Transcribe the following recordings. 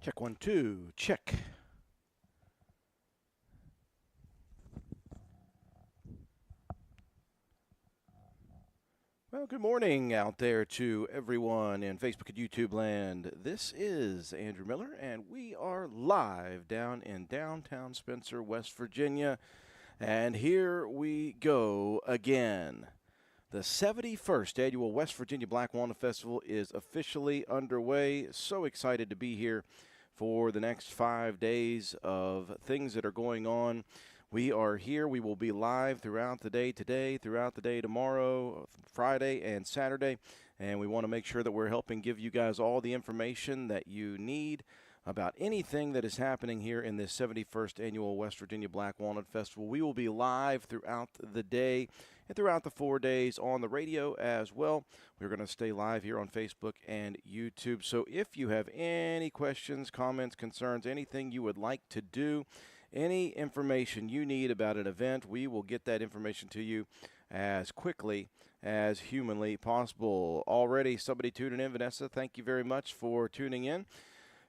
Check 1, 2, check. Well, good morning out there to everyone in Facebook and YouTube land. This is Andrew Miller, and we are live down in downtown Spencer, West Virginia. And here we go again. The 71st annual West Virginia Black Walnut Festival is officially underway. So excited to be here for the next 5 days of things that are going on. We are here. We will be live throughout the day today, throughout the day tomorrow, Friday and Saturday. And we want to make sure that we're helping give you guys all the information that you need about anything that is happening here in this 71st annual West Virginia Black Walnut Festival. We will be live throughout the day and throughout the 4 days on the radio as well. We're going to stay live here on Facebook and YouTube. So if you have any questions, comments, concerns, anything you would like to do, any information you need about an event, we will get that information to you as quickly as humanly possible. Already somebody tuning in. Vanessa, thank you very much for tuning in.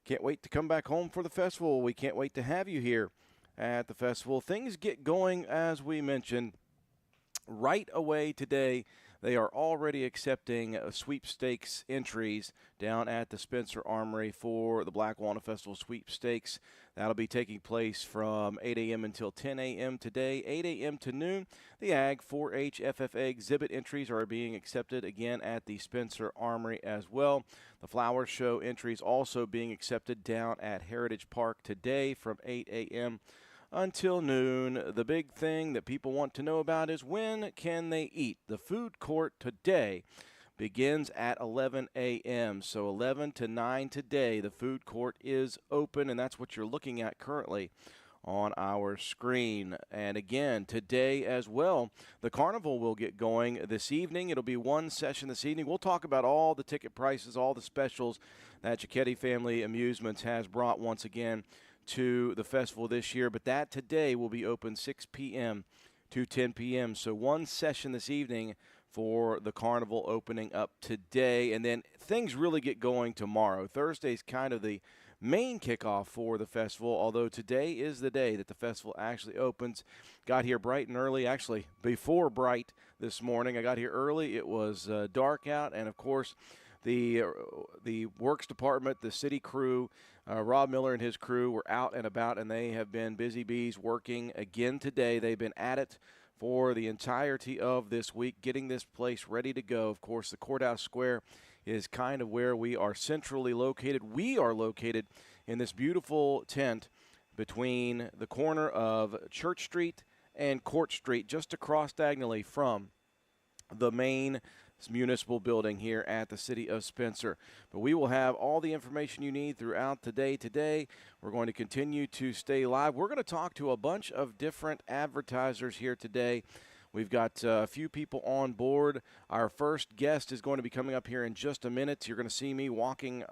Can't wait to come back home for the festival. We can't wait to have you here at the festival. Things get going, as we mentioned, right away today. They are already accepting sweepstakes entries down at the Spencer Armory for the Black Walnut Festival sweepstakes. That'll be taking place from 8 a.m. until 10 a.m. today, 8 a.m. to noon. The Ag 4-H FFA exhibit entries are being accepted again at the Spencer Armory as well. The flower show entries also being accepted down at Heritage Park today from 8 a.m. until noon. The big thing that people want to know about is when can they eat? The food court today begins at 11 a.m. So 11 to 9 today, the food court is open, and that's what you're looking at currently on our screen. And again, today as well, the carnival will get going this evening. It'll be one session this evening. We'll talk about all the ticket prices, all the specials that Giacchetti Family Amusements has brought once again to the festival this year. But that today will be open 6 p.m. to 10 p.m. So one session this evening for the carnival opening up today. And then things really get going tomorrow. Thursday's kind of the main kickoff for the festival, although today is the day that the festival actually opens. Got here bright and early, actually before bright this morning. I got here early. It was dark out, and of course the works department, the city crew, Rob Miller and his crew were out and about, and they have been busy bees working again today. They've been at it for the entirety of this week, getting this place ready to go. Of course, the Courthouse Square is kind of where we are centrally located. We are located in this beautiful tent between the corner of Church Street and Court Street, just across diagonally from the main municipal building here at the city of Spencer. But we will have all the information you need throughout the day today. We're going to continue to stay live. We're going to talk to a bunch of different advertisers here today. We've got a few people on board. Our first guest is going to be coming up here in just a minute. You're going to see me walking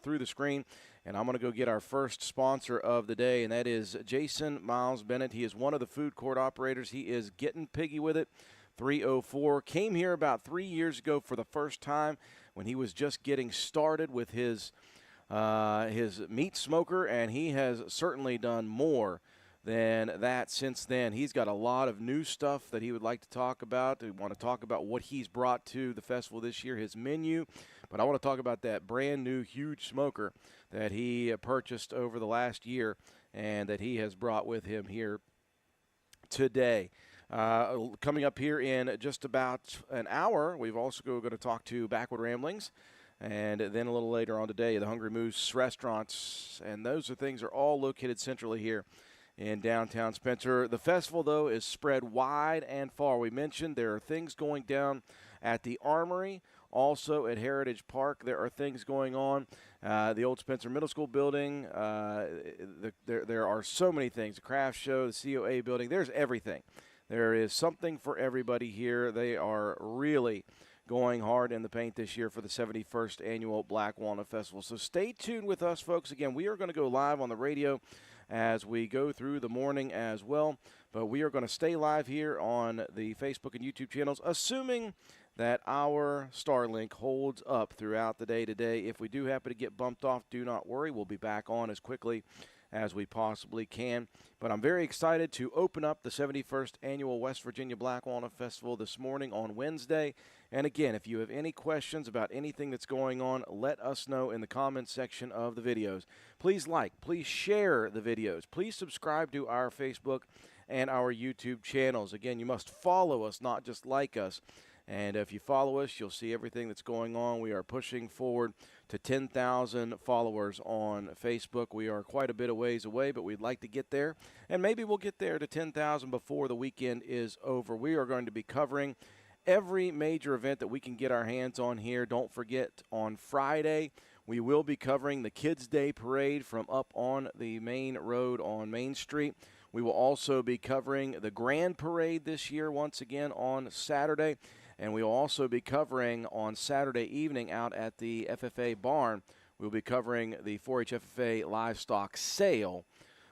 through the screen, and I'm going to go get our first sponsor of the day, and that is Jason Miles Bennett. He is one of the food court operators. He is getting piggy with it. 304 came here about 3 years ago for the first time when he was just getting started with his meat smoker, and he has certainly done more than that since then. He's got a lot of new stuff that he would like to talk about. We want to talk about what he's brought to the festival this year, his menu, but I want to talk about that brand new huge smoker that he purchased over the last year and that he has brought with him here today. Coming up here in just about an hour, we've also going to talk to Backward Ramblings, and then a little later on today, the Hungry Moose restaurants, and those things are all located centrally here in downtown Spencer. The festival, though, is spread wide and far. We mentioned there are things going down at the Armory, also at Heritage Park. There are things going on. The old Spencer Middle School building. There are so many things. The craft show, the COA building. There's everything. There is something for everybody here. They are really going hard in the paint this year for the 71st Annual Black Walnut Festival. So stay tuned with us, folks. Again, we are going to go live on the radio as we go through the morning as well. But we are going to stay live here on the Facebook and YouTube channels, assuming that our Starlink holds up throughout the day today. If we do happen to get bumped off, do not worry. We'll be back on as quickly as we possibly can. But I'm very excited to open up the 71st Annual West Virginia Black Walnut Festival this morning on Wednesday. And again, if you have any questions about anything that's going on, let us know in the comments section of the videos. Please like, please share the videos. Please subscribe to our Facebook and our YouTube channels. Again, you must follow us, not just like us. And if you follow us, you'll see everything that's going on. We are pushing forward to 10,000 followers on Facebook. We are quite a bit of ways away, but we'd like to get there. And maybe we'll get there to 10,000 before the weekend is over. We are going to be covering every major event that we can get our hands on here. Don't forget, on Friday, we will be covering the Kids Day Parade from up on the main road on Main Street. We will also be covering the Grand Parade this year once again on Saturday. And we'll also be covering on Saturday evening out at the FFA barn, we'll be covering the 4-H FFA livestock sale.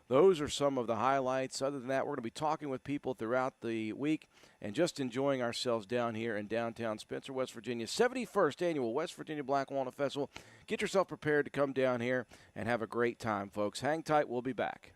Those are some of the highlights. Other than that, we're going to be talking with people throughout the week and just enjoying ourselves down here in downtown Spencer, West Virginia. 71st Annual West Virginia Black Walnut Festival. Get yourself prepared to come down here and have a great time, folks. Hang tight. We'll be back.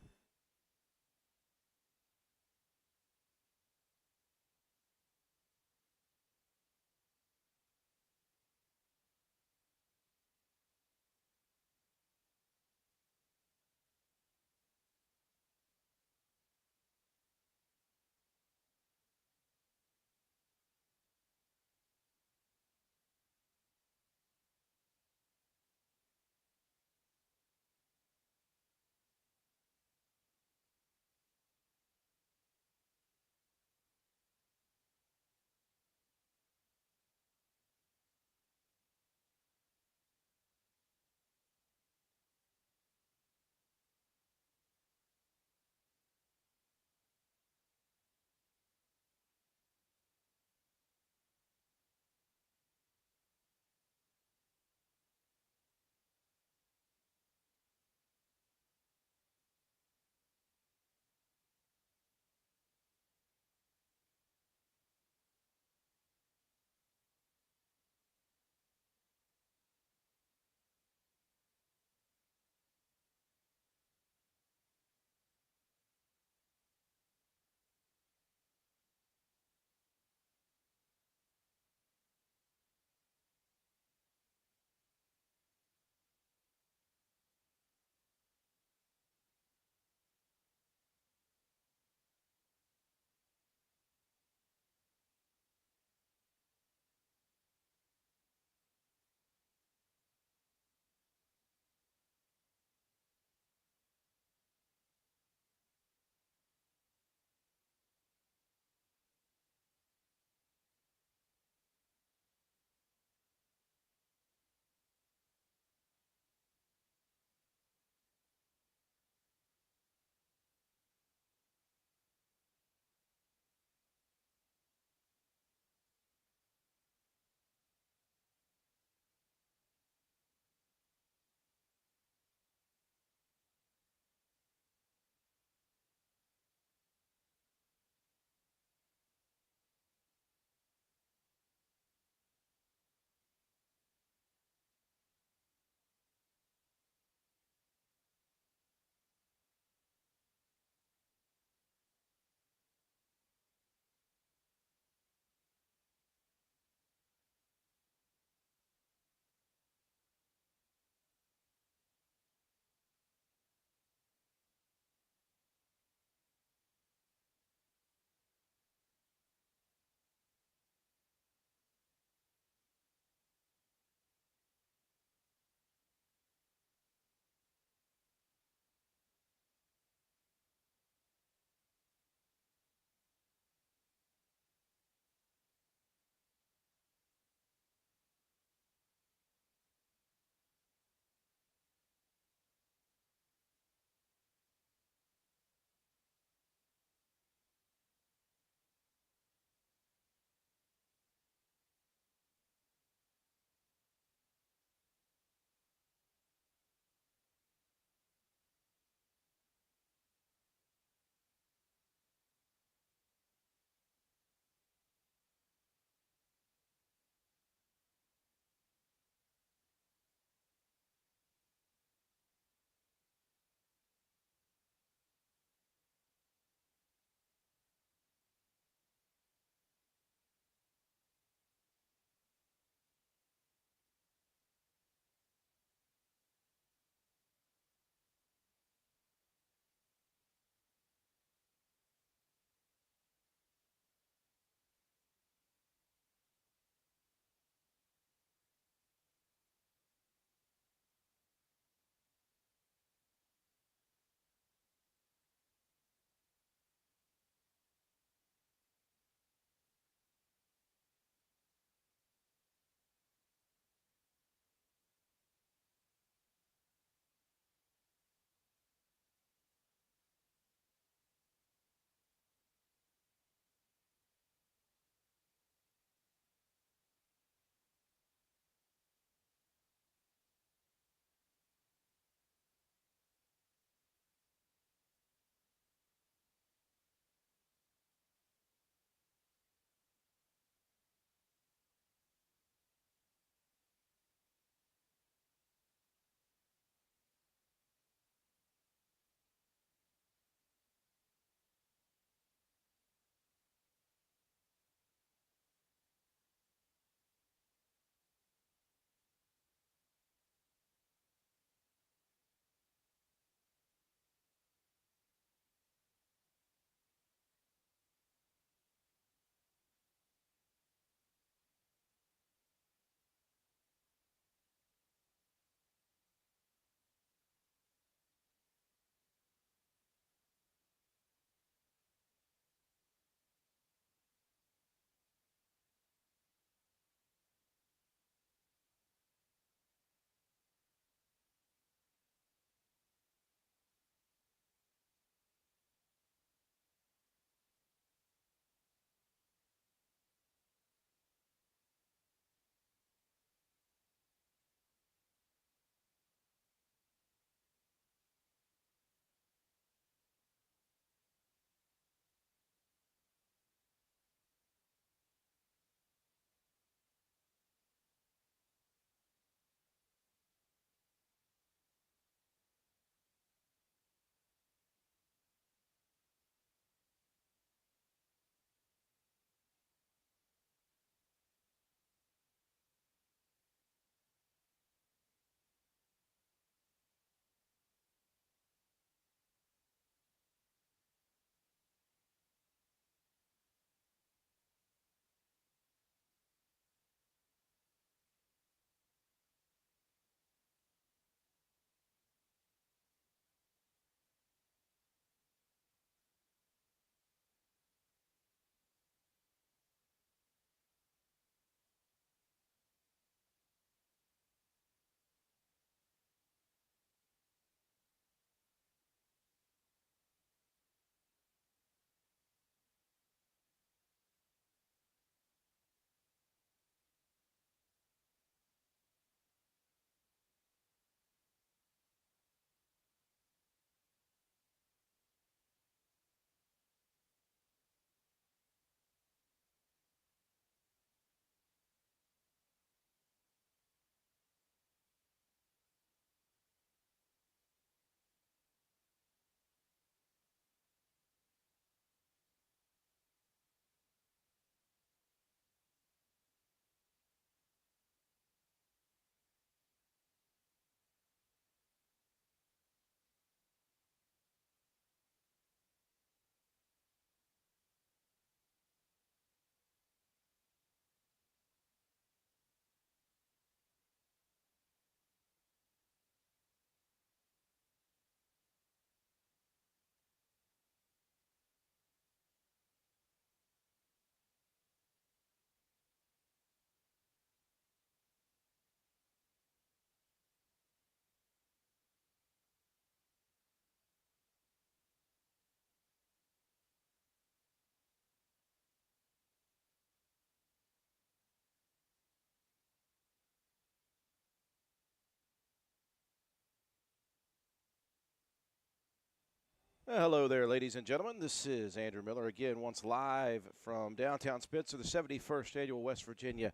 Hello there, ladies and gentlemen. This is Andrew Miller again, once live from downtown Spencer, the 71st annual West Virginia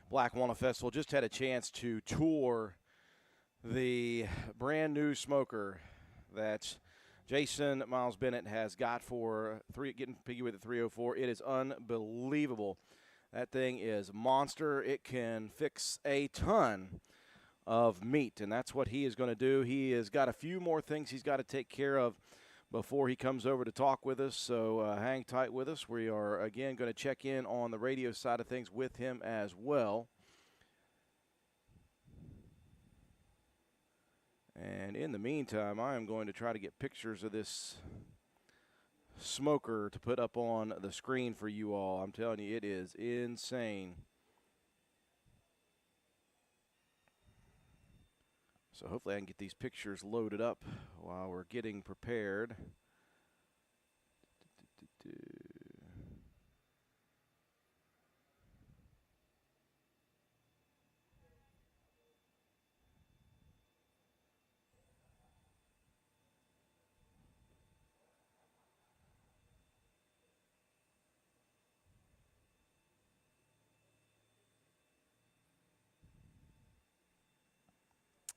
Black Walnut Festival. Just had a chance to tour the brand new smoker that Jason Miles Bennett has got for getting piggy with the 304. It is unbelievable. That thing is monster. It can fix a ton of meat, and that's what he is going to do. He has got a few more things he's got to take care of before he comes over to talk with us, so hang tight with us. We are, again, going to check in on the radio side of things with him as well. And in the meantime, I am going to try to get pictures of this smoker to put up on the screen for you all. I'm telling you, it is insane. So hopefully I can get these pictures loaded up while we're getting prepared.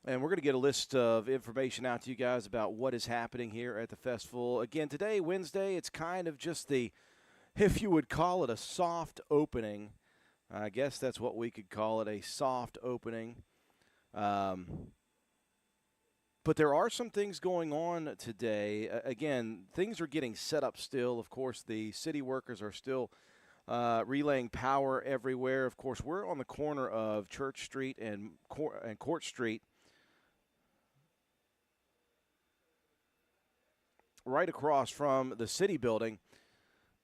And we're going to get a list of information out to you guys about what is happening here at the festival. Again, today, Wednesday, it's kind of just the, if you would call it a soft opening, I guess that's what we could call it, a soft opening. But there are some things going on today. Again, things are getting set up still. Of course, the city workers are still relaying power everywhere. Of course, we're on the corner of Church Street and Court Street, right across from the city building.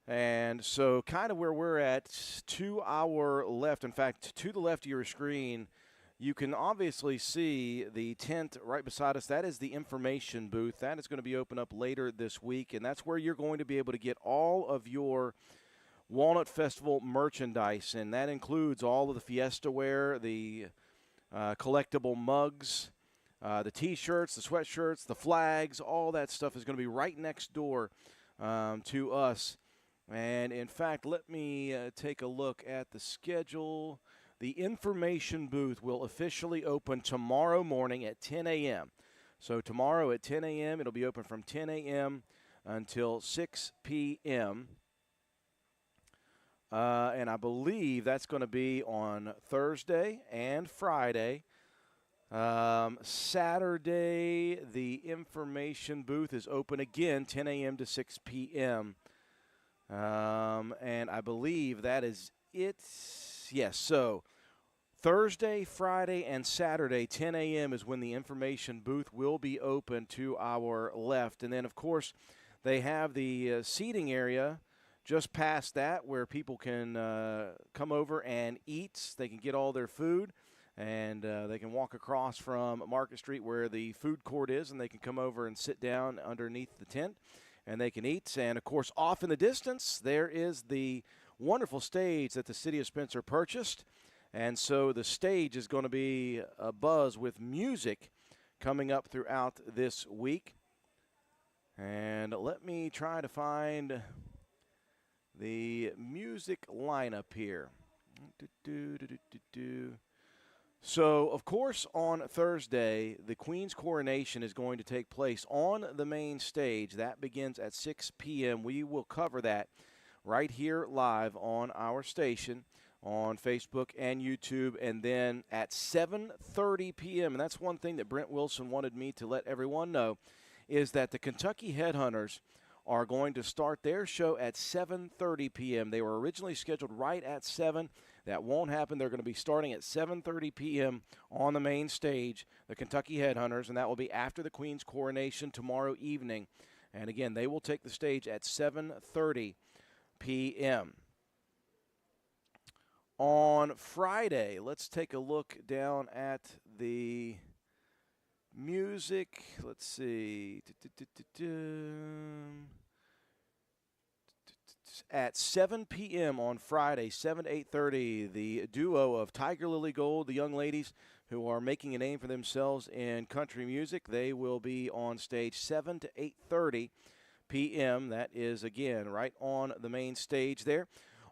And so kind of where we're at, to our left, in fact, to the left of your screen, you can obviously see the tent right beside us. That is the information booth. That is going to be open up later this week, and that's where you're going to be able to get all of your Walnut Festival merchandise, and that includes all of the Fiesta wear, the collectible mugs, the T-shirts, the sweatshirts, the flags. All that stuff is going to be right next door to us. And, in fact, let me take a look at the schedule. The information booth will officially open tomorrow morning at 10 a.m. So tomorrow at 10 a.m., it'll be open from 10 a.m. until 6 p.m., and I believe that's going to be on Thursday and Friday. Saturday, the information booth is open again, 10 a.m. to 6 p.m., and I believe that is it. Yes, so Thursday, Friday, and Saturday, 10 a.m. is when the information booth will be open to our left. And then, of course, they have the seating area just past that where people can come over and eat. They can get all their food, and they can walk across from Market Street where the food court is, and they can come over and sit down underneath the tent, and they can eat. And, of course, off in the distance, there is the wonderful stage that the city of Spencer purchased. And so the stage is going to be abuzz with music coming up throughout this week. And let me try to find the music lineup here. So, of course, on Thursday, the Queen's coronation is going to take place on the main stage. That begins at 6 p.m. We will cover that right here live on our station on Facebook and YouTube, and then at 7:30 p.m., and that's one thing that Brent Wilson wanted me to let everyone know, is that the Kentucky Headhunters are going to start their show at 7:30 p.m. They were originally scheduled right at 7. That won't happen. They're going to be starting at 7:30 p.m. on the main stage, the Kentucky Headhunters, and that will be after the Queen's coronation tomorrow evening. And again, they will take the stage at 7:30 p.m. On Friday, let's take a look down at the music. Let's see. At 7 p.m. on Friday, 7 to 8:30, the duo of Tiger Lily Gold, the young ladies who are making a name for themselves in country music, they will be on stage 7 to 8:30 p.m. That is, again, right on the main stage there.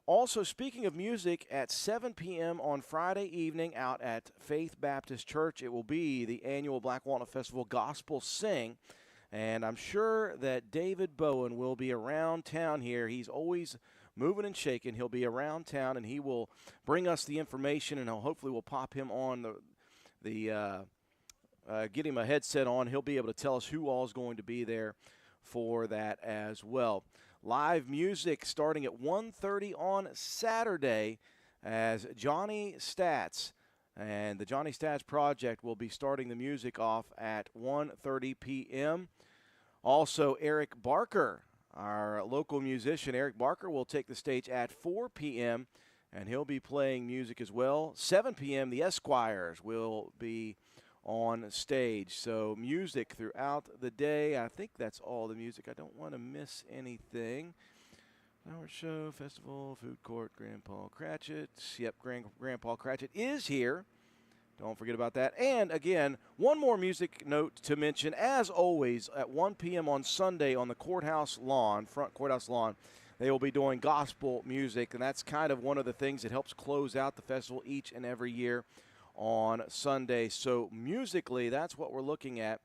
Also, speaking of music, at 7 p.m. on Friday evening out at Faith Baptist Church, it will be the annual Black Walnut Festival Gospel Sing. And I'm sure that David Bowen will be around town here. He's always moving and shaking. He'll be around town, and he will bring us the information, and hopefully we'll pop him on get him a headset on. He'll be able to tell us who all is going to be there for that as well. Live music starting at 1:30 on Saturday as Johnny Stats and the Johnny Stats Project will be starting the music off at 1:30 p.m. Also, Eric Barker, our local musician, Eric Barker, will take the stage at 4 p.m., and he'll be playing music as well. 7 p.m., the Esquires will be on stage. So music throughout the day. I think that's all the music. I don't want to miss anything. Flower Show, Festival, Food Court, Grandpa Cratchit. Yep, Grandpa Cratchit is here. Don't forget about that. And again, one more music note to mention. As always, at 1 p.m. on Sunday on the courthouse lawn, front courthouse lawn, they will be doing gospel music, and that's kind of one of the things that helps close out the festival each and every year on Sunday. So musically, that's what we're looking at.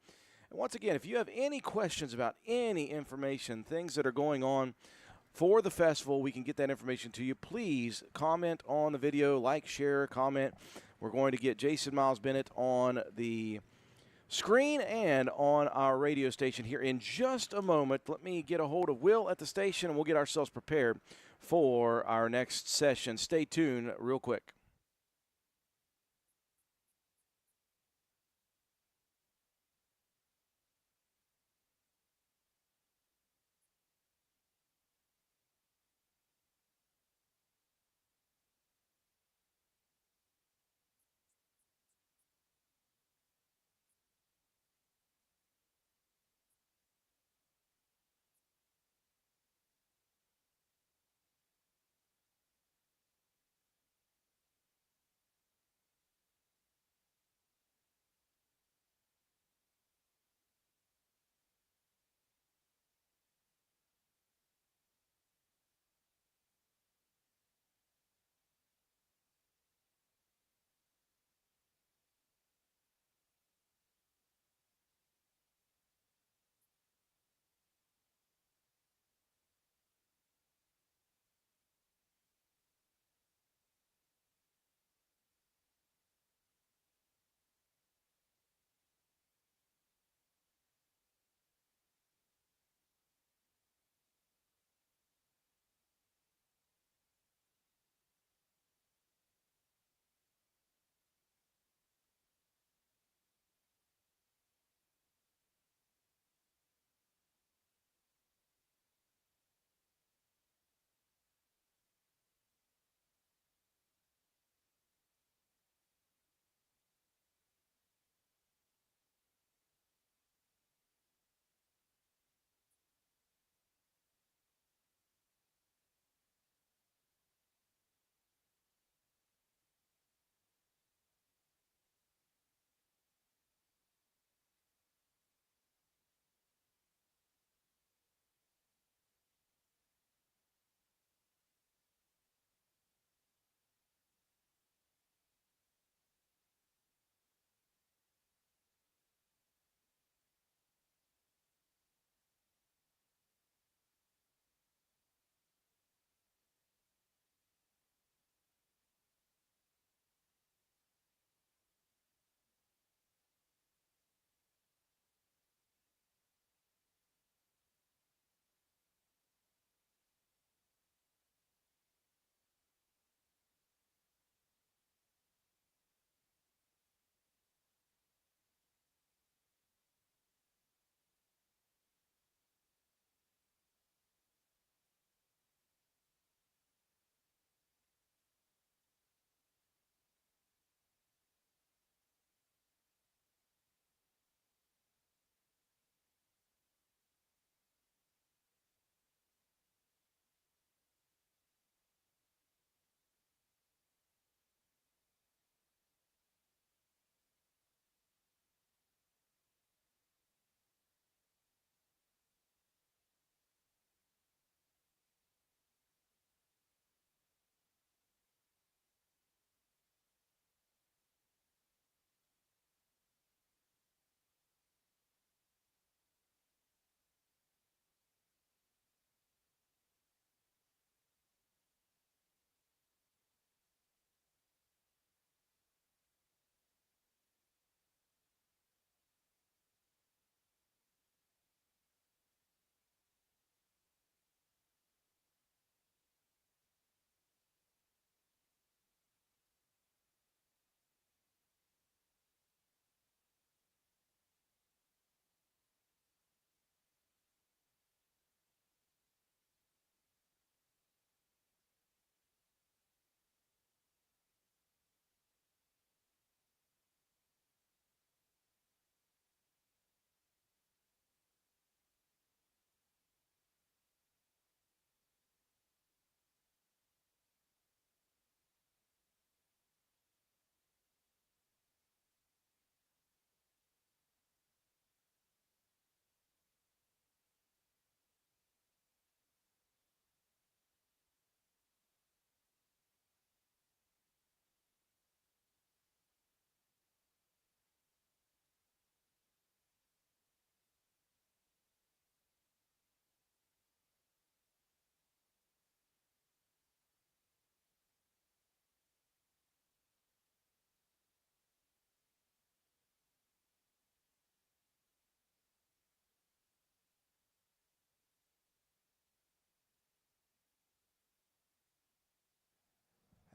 And once again, if you have any questions about any information, things that are going on for the festival, we can get that information to you. Please comment on the video, like, share, comment. We're going to get Jason Miles Bennett on the screen and on our radio station here in just a moment. Let me get a hold of Will at the station, and we'll get ourselves prepared for our next session. Stay tuned real quick.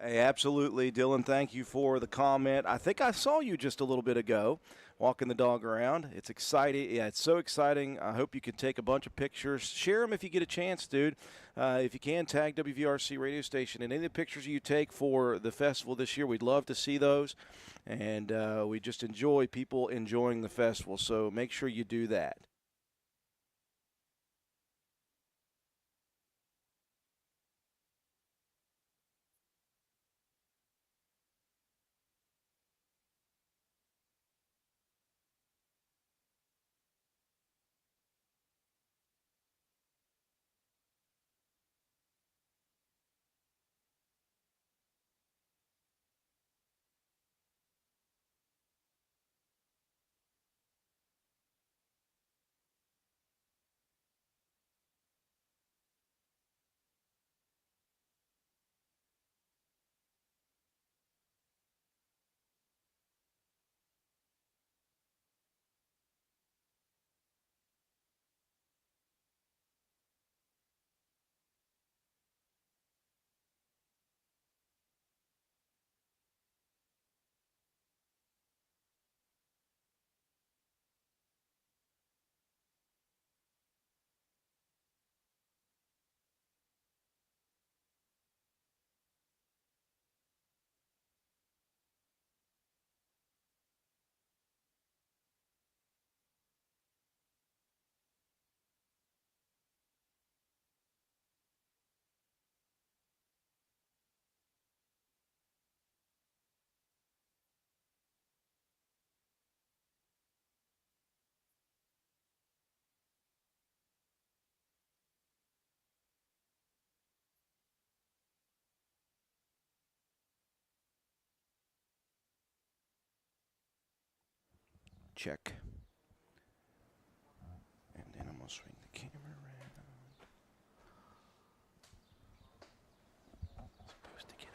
Hey, absolutely, Dylan. Thank you for the comment. I think I saw you just a little bit ago walking the dog around. It's exciting. Yeah, it's so exciting. I hope you can take a bunch of pictures. Share them if you get a chance, dude. If you can, tag WVRC radio station. And any of the pictures you take for the festival this year, we'd love to see those. And we just enjoy people enjoying the festival. So make sure you do that. Check. And then I'm going to swing the camera around. Supposed to get it.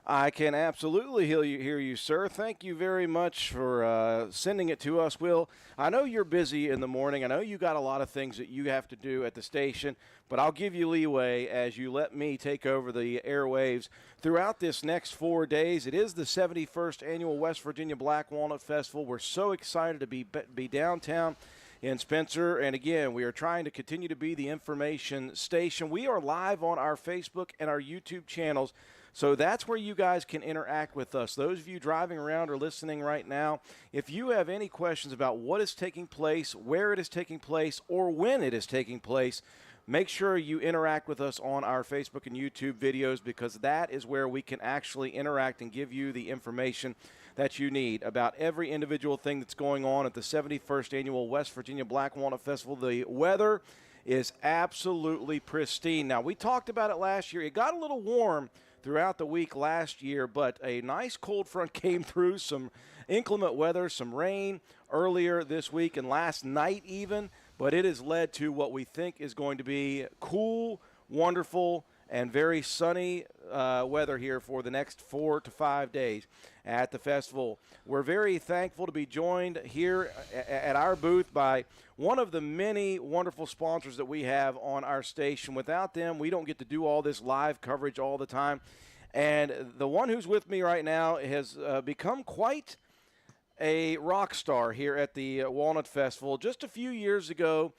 I can absolutely hear you, sir. Thank you very much for sending it to us, Will. I know you're busy in the morning. I know you got a lot of things that you have to do at the station, but I'll give you leeway as you let me take over the airwaves throughout this next 4 days. It is the 71st Annual West Virginia Black Walnut Festival. We're so excited to be downtown in Spencer. And again, we are trying to continue to be the information station. We are live on our Facebook and our YouTube channels. So that's where you guys can interact with us. Those of you driving around or listening right now, if you have any questions about what is taking place, where it is taking place, or when it is taking place, make sure you interact with us on our Facebook and YouTube videos, because that is where we can actually interact and give you the information that you need about every individual thing that's going on at the 71st Annual West Virginia Black Walnut Festival. The weather is absolutely pristine. Now, we talked about it last year. It got a little warm throughout the week last year, but a nice cold front came through, some inclement weather, some rain earlier this week and last night even, but it has led to what we think is going to be cool, wonderful, and very sunny weather here for the next 4 to 5 days at the festival. We're very thankful to be joined here at our booth by one of the many wonderful sponsors that we have on our station. Without them, we don't get to do all this live coverage all the time. And the one who's with me right now has become quite a rock star here at the Walnut Festival. Just a few years ago,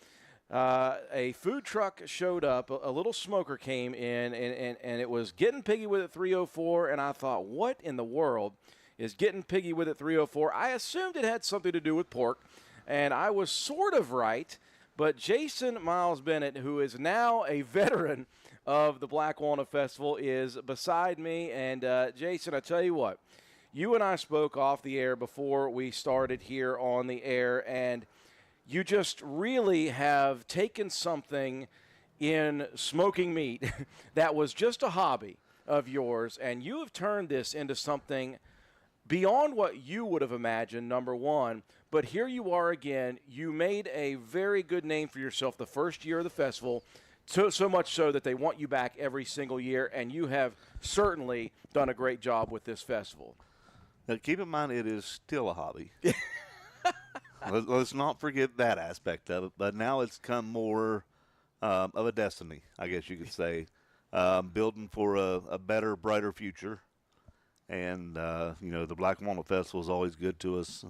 a food truck showed up, a little smoker came in, and it was Getting Piggy with It 304, and I thought, what in the world is Getting Piggy with It 304? I assumed it had something to do with pork, and I was sort of right, but Jason Miles Bennett, who is now a veteran of the Black Walnut Festival, is beside me, and Jason, I tell you what, you and I spoke off the air before we started here on the air, and you just really have taken something in smoking meat that was just a hobby of yours, and you have turned this into something beyond what you would have imagined, number one. But here you are again. You made a very good name for yourself the first year of the festival, so much so that they want you back every single year, and you have certainly done a great job with this festival. Now, keep in mind, it is still a hobby. Let's not forget that aspect of it. But now it's come more of a destiny, I guess you could say, building for a better, brighter future. And the Black Walnut Festival is always good to us.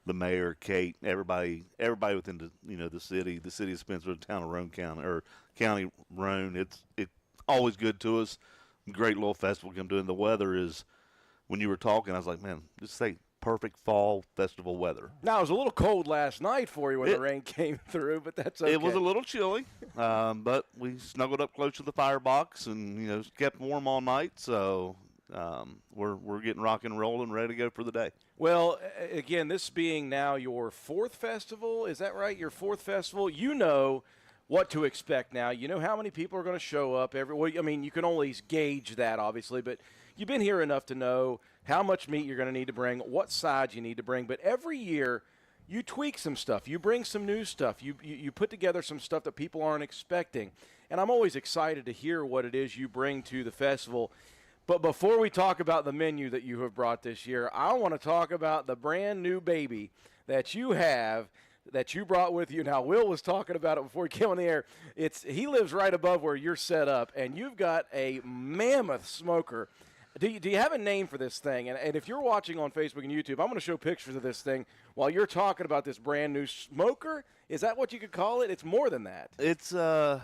The mayor, Kate, everybody within the city of Spencer, the town of Roane County or County Roane. It's always good to us. Great little festival come doing. The weather is, when you were talking, I was like, man, just say perfect fall festival weather. Now, it was a little cold last night for you when the rain came through, but that's okay. It was a little chilly, but we snuggled up close to the firebox and kept warm all night. So we're getting rock and rolling, ready to go for the day. Well, again, this being now your fourth festival, is that right? Your fourth festival, you know what to expect now. You know how many people are going to show up. You can only gauge that, obviously, but you've been here enough to know how much meat you're going to need to bring, what sides you need to bring. But every year, you tweak some stuff. You bring some new stuff. You put together some stuff that people aren't expecting. And I'm always excited to hear what it is you bring to the festival. But before we talk about the menu that you have brought this year, I want to talk about the brand new baby that you have that you brought with you. Now, Will was talking about it before he came on the air. He lives right above where you're set up, and you've got a mammoth smoker. Do you have a name for this thing? And if you're watching on Facebook and YouTube, I'm going to show pictures of this thing while you're talking about this brand new smoker. Is that what you could call it? It's more than that. It's a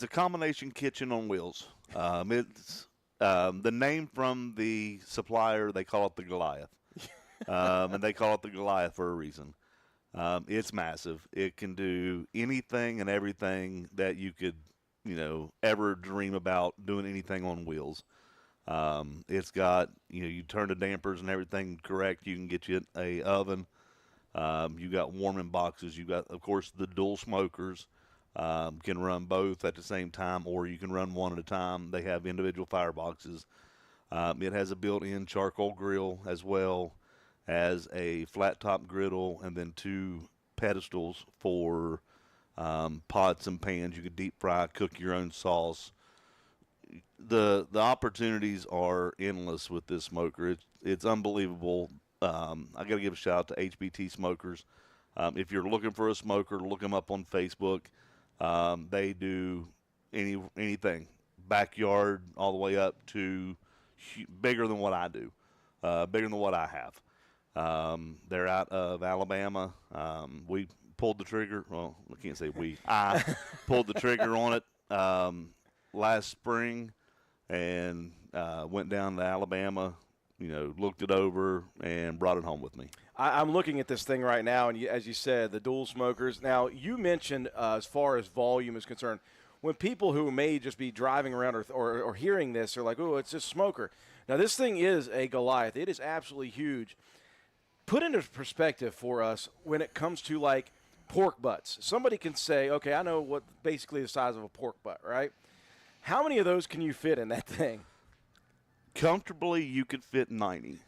combination kitchen on wheels. It's the name from the supplier. They call it the Goliath, and they call it the Goliath for a reason. It's massive. It can do anything and everything that you could, ever dream about doing anything on wheels. It's got, you turn the dampers and everything correct. You can get you a oven. You got warming boxes. You got, of course, the dual smokers. Can run both at the same time, or you can run one at a time. They have individual fireboxes. It has a built-in charcoal grill as well as a flat-top griddle, and then 2 pedestals for pots and pans. You could deep fry, cook your own sauce. The opportunities are endless with this smoker. It's unbelievable. I got to give a shout out to HBT Smokers. If you're looking for a smoker, look them up on Facebook. They do anything, backyard all the way up to bigger than what I do, bigger than what I have. They're out of Alabama. We pulled the trigger. Well, I can't say we. I pulled the trigger on it last spring and went down to Alabama, looked it over and brought it home with me. I'm looking at this thing right now, and as you said, the dual smokers. Now, you mentioned as far as volume is concerned, when people who may just be driving around or hearing this are like, oh, it's just smoker. Now, this thing is a Goliath. It is absolutely huge. Put into perspective for us when it comes to, like, pork butts. Somebody can say, okay, I know what basically the size of a pork butt, right? How many of those can you fit in that thing? Comfortably, you could fit 90.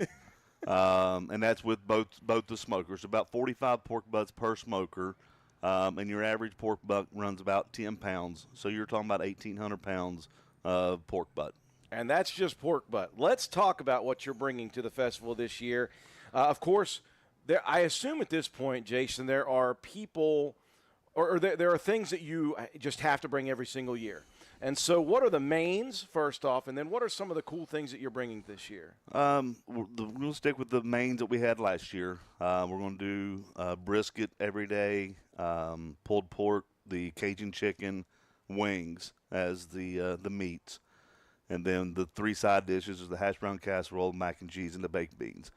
And that's with both the smokers. About 45 pork butts per smoker, and your average pork butt runs about 10 pounds. So you're talking about 1,800 pounds of pork butt. And that's just pork butt. Let's talk about what you're bringing to the festival this year. Of course, I assume at this point, Jason, there are people or there are things that you just have to bring every single year. And so what are the mains, first off, and then what are some of the cool things that you're bringing this year? We're going to stick with the mains that we had last year. We're going to do brisket every day, pulled pork, the Cajun chicken, wings as the meats. And then the 3 side dishes is the hash brown casserole, mac and cheese, and the baked beans.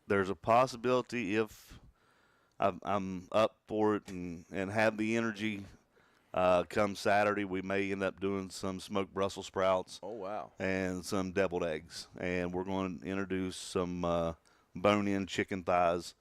There's a possibility if I'm up for it and have the energy come Saturday, we may end up doing some smoked Brussels sprouts. Oh, wow. And some deviled eggs. And we're going to introduce some bone-in chicken thighs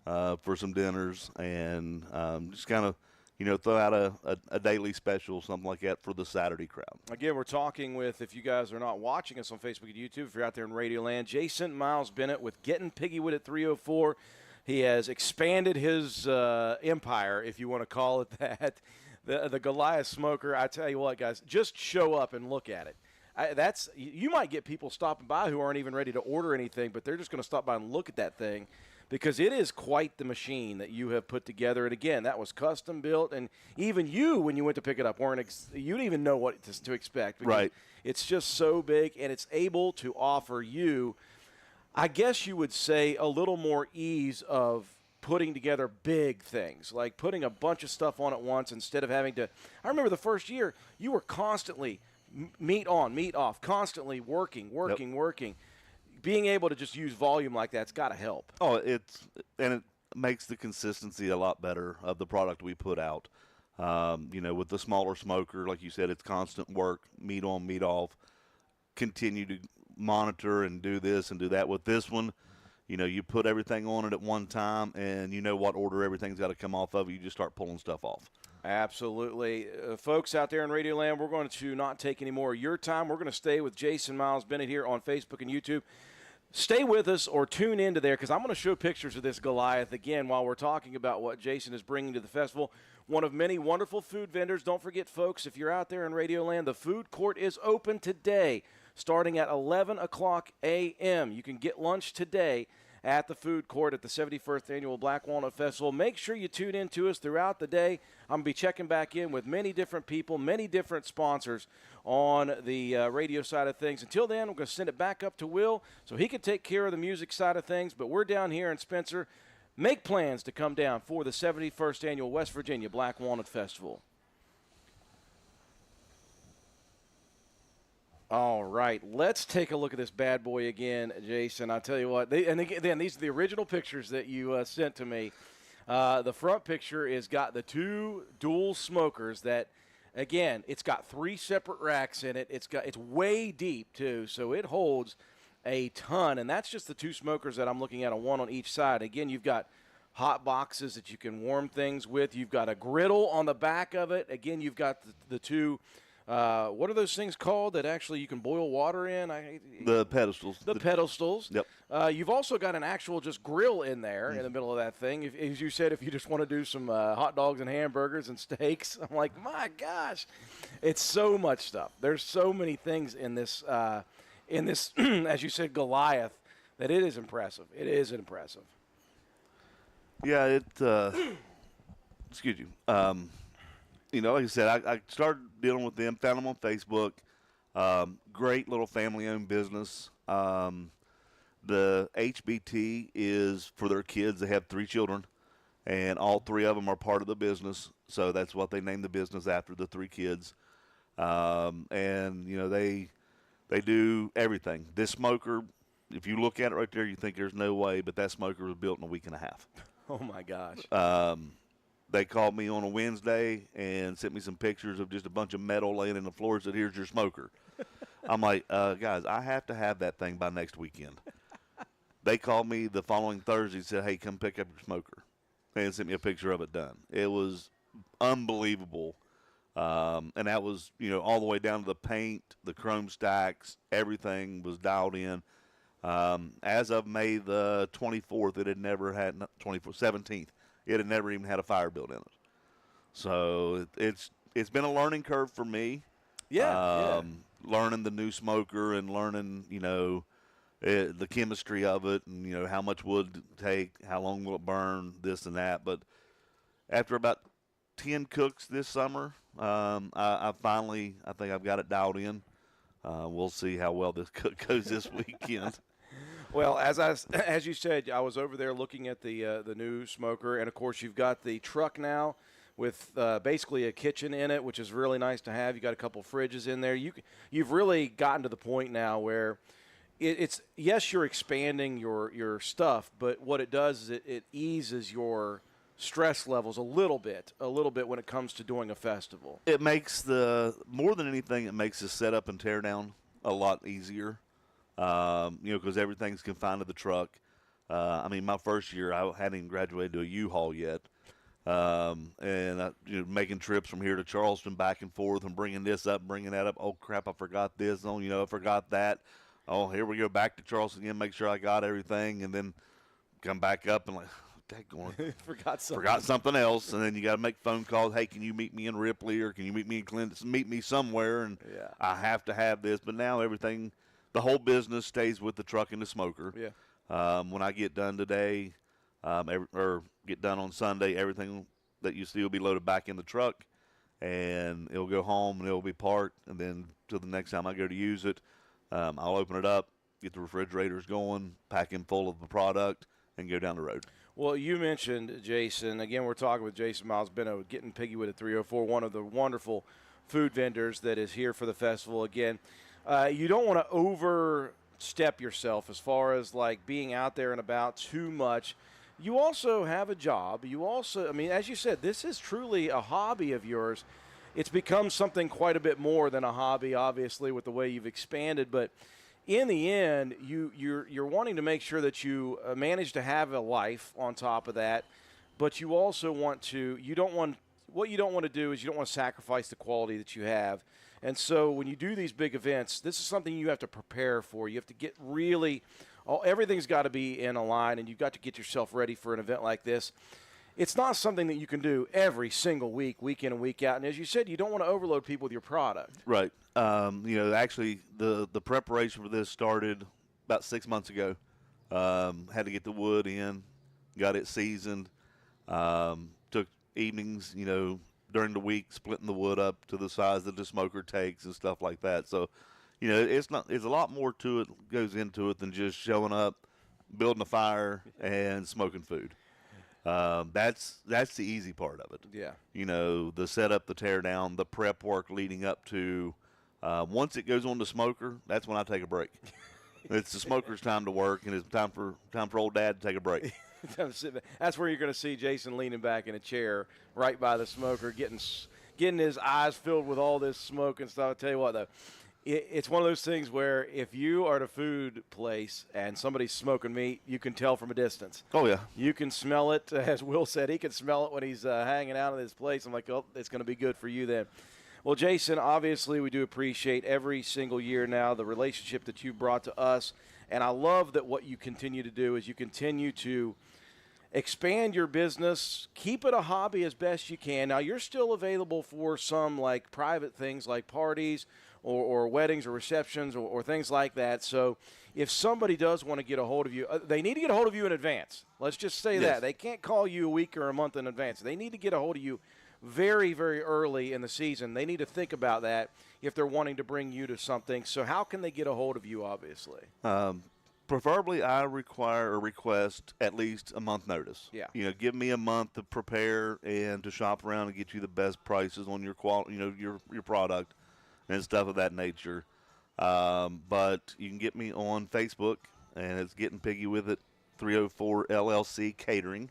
for some dinners and just kind of throw out a daily special, something like that for the Saturday crowd. Again, we're talking with, if you guys are not watching us on Facebook and YouTube, if you're out there in Radio Land, Jason Miles Bennett with Getting Piggywood at 304. He has expanded his empire, if you want to call it that. The Goliath Smoker. I tell you what, guys, just show up and look at it. You might get people stopping by who aren't even ready to order anything, but they're just going to stop by and look at that thing, because it is quite the machine that you have put together. And again, that was custom built, and even you, when you went to pick it up, you didn't even know what to expect. Right. It's just so big, and it's able to offer you, I guess you would say, a little more ease of putting together big things, like putting a bunch of stuff on at once instead of having to. I remember the first year, you were constantly meat on, meat off, constantly working. Being able to just use volume like that's got to help. Oh, it makes the consistency a lot better of the product we put out. With the smaller smoker, like you said, it's constant work, meat on, meat off. Continue to monitor and do this and do that. With this one, you put everything on it at one time, and you know what order everything's got to come off of. You just start pulling stuff off. Absolutely. Folks out there in Radio Land, we're going to not take any more of your time. We're going to stay with Jason Miles Bennett here on Facebook and YouTube. Stay with us or tune into there, because I'm going to show pictures of this Goliath again while we're talking about what Jason is bringing to the festival. One of many wonderful food vendors. Don't forget, folks, if you're out there in Radio Land, the food court is open today starting at 11 o'clock a.m. You can get lunch today at the food court at the 71st Annual Black Walnut Festival. Make sure you tune in to us throughout the day. I'm going to be checking back in with many different people, many different sponsors on the radio side of things. Until then, I'm going to send it back up to Will so he can take care of the music side of things. But we're down here in Spencer. Make plans to come down for the 71st Annual West Virginia Black Walnut Festival. All right, let's take a look at this bad boy again, Jason. I tell you what, again, these are the original pictures that you sent to me. The front picture has got the two dual smokers that, again, it's got 3 separate racks in it. It's way deep too, so it holds a ton. And that's just the 2 smokers that I'm looking at, one on each side. Again, you've got hot boxes that you can warm things with. You've got a griddle on the back of it. Again, you've got the 2. What are those things called that actually you can boil water in? The pedestals. The pedestals. Yep. You've also got an actual just grill in there in the middle of that thing. As you said, if you just want to do some hot dogs and hamburgers and steaks, I'm like, my gosh, it's so much stuff. There's so many things in this, as you said, Goliath, that it is impressive. It is impressive. Yeah, excuse you. Like I said, I started dealing with them, found them on Facebook. Great little family-owned business. The HBT is for their kids. They have 3 children, and all 3 of them are part of the business. So that's what they named the business after, the 3 kids. They do everything. This smoker, if you look at it right there, you think there's no way, but that smoker was built in a week and a half. Oh, my gosh. They called me on a Wednesday and sent me some pictures of just a bunch of metal laying in the floor. Said, "Here's your smoker." I'm like, guys, I have to have that thing by next weekend. They called me the following Thursday and said, "Hey, come pick up your smoker." And sent me a picture of it done. It was unbelievable. And that was, all the way down to the paint, the chrome stacks, everything was dialed in. As of May the 24th, it had never had, 17th. It had never even had a fire built in it. So it's been a learning curve for me. Yeah. Learning the new smoker and learning, the chemistry of it and, how much wood it take, how long will it burn, this and that. But after about 10 cooks this summer, I think I've got it dialed in. We'll see how well this cook goes this weekend. Well, as you said, I was over there looking at the new smoker, and of course you've got the truck now with basically a kitchen in it, which is really nice to have. You got a couple fridges in there. You've really gotten to the point now where it's yes, you're expanding your stuff, but what it does is it eases your stress levels a little bit when it comes to doing a festival. It makes more than anything, it makes the setup and tear down a lot easier. Because everything's confined to the truck. My first year, I hadn't even graduated to a U-Haul yet. And making trips from here to Charleston back and forth and bringing this up, bringing that up. Oh, crap, I forgot this. Oh, I forgot that. Oh, here we go back to Charleston again, make sure I got everything, and then come back up and like, daggone, forgot something else. And then you got to make phone calls. Hey, can you meet me in Ripley, or can you meet me in Clinton? Meet me somewhere, and I have to have this. But now everything, the whole business stays with the truck and the smoker. Yeah. When I get done today, or get done on Sunday, everything that you see will be loaded back in the truck, and it'll go home and it'll be parked. And then till the next time I go to use it, I'll open it up, get the refrigerators going, pack in full of the product, and go down the road. Well, you mentioned Jason. Again, we're talking with Jason Miles Benno, Getting Piggy with a 304, one of the wonderful food vendors that is here for the festival. Again, you don't want to overstep yourself as far as like being out there and about too much. You also have a job. You also, I mean, as you said, this is truly a hobby of yours. It's become something quite a bit more than a hobby, obviously, with the way you've expanded. But in the end, you're wanting to make sure that you manage to have a life on top of that. But you also want to, what you don't want to do is you don't want to sacrifice the quality that you have. And so when you do these big events, this is something you have to prepare for. You have to get really, everything's got to be in a line, and you've got to get yourself ready for an event like this. It's not something that you can do every single week, week in and week out. And as you said, you don't want to overload people with your product. Right. Actually, the preparation for this started about 6 months ago. Had to get the wood in, got it seasoned. Took evenings, during the week, splitting the wood up to the size that the smoker takes and stuff like that. So, it's a lot more to it, goes into it than just showing up, building a fire, and smoking food. That's the easy part of it. Yeah. The setup, the tear down, the prep work leading up to. Once it goes on the smoker, that's when I take a break. It's the smoker's time to work, and it's time for old Dad to take a break. That's where you're going to see Jason leaning back in a chair right by the smoker, getting his eyes filled with all this smoke and stuff. I'll tell you what, though. It's one of those things where if you are at a food place and somebody's smoking meat, you can tell from a distance. Oh, yeah. You can smell it. As Will said, he can smell it when he's hanging out in his place. I'm like, oh, it's going to be good for you then. Well, Jason, obviously we do appreciate every single year now the relationship that you brought to us. And I love that what you continue to do is you continue to expand your business, keep it a hobby as best you can. Now, you're still available for some like private things like parties, or weddings or receptions or things like that. So if somebody does want to get a hold of you, they need to get a hold of you in advance. Let's just say that. They can't call you a week or a month in advance. They need to get a hold of you very, very early in the season. They need to think about that if they're wanting to bring you to something. So how can they get a hold of you, obviously? Preferably, I require or request at least a month notice. Yeah. Give me a month to prepare and to shop around and get you the best prices on your quality, your product and stuff of that nature. But you can get me on Facebook, and it's Getting Piggy with It 304 LLC Catering.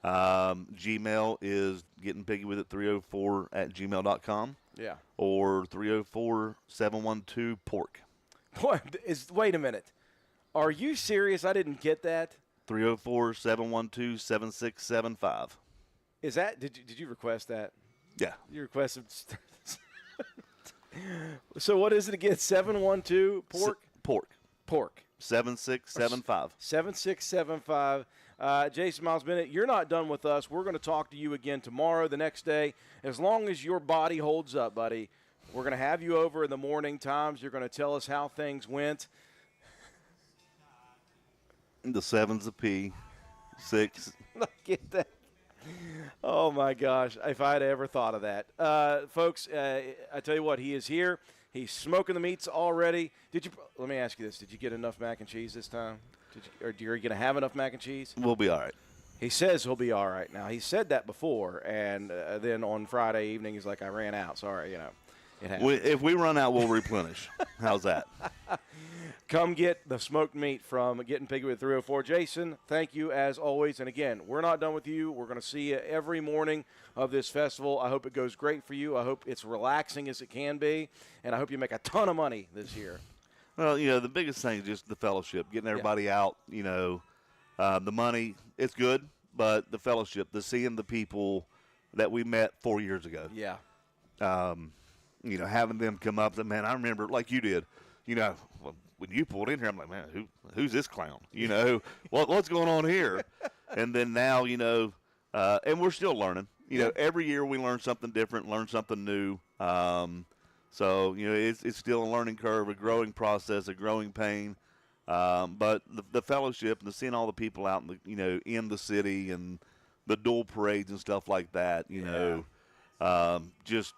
Gmail is Getting Piggy with It 304 at gmail.com. Yeah. Or 304-712 pork. Wait a minute. Are you serious? I didn't get that. 304-712-7675. Is that? Did you request that? Yeah. You requested. So what is it again? 712 pork? Pork. 7675. 7675. Jason Miles Bennett, you're not done with us. We're going to talk to you again tomorrow, the next day. As long as your body holds up, buddy, we're going to have you over in the morning times. You're going to tell us how things went. The 7's a P. 6. Get that. Oh, my gosh, if I had ever thought of that. Folks, I tell you what, he is here. He's smoking the meats already. Let me ask you this. Did you get enough mac and cheese this time? Are you going to have enough mac and cheese? We'll be all right. He says he'll be all right. Now, he said that before, and then on Friday evening, he's like, I ran out. Sorry, it happens. If we run out, we'll replenish. How's that? Come get the smoked meat from Getting Piggy with 304. Jason, thank you as always. And again, we're not done with you. We're going to see you every morning of this festival. I hope it goes great for you. I hope it's relaxing as it can be. And I hope you make a ton of money this year. Well, the biggest thing is just the fellowship, getting everybody out. The money, it's good. but the fellowship, the seeing the people that we met 4 years ago. Yeah. Um, having them come up, man, I remember like you did. When you pulled in here, I'm like, man, who's this clown? What's going on here? And then now, and we're still learning. Every year we learn something different, learn something new. So it's still a learning curve, a growing process, a growing pain. But the fellowship and the seeing all the people out in the city and the dual parades and stuff like that, just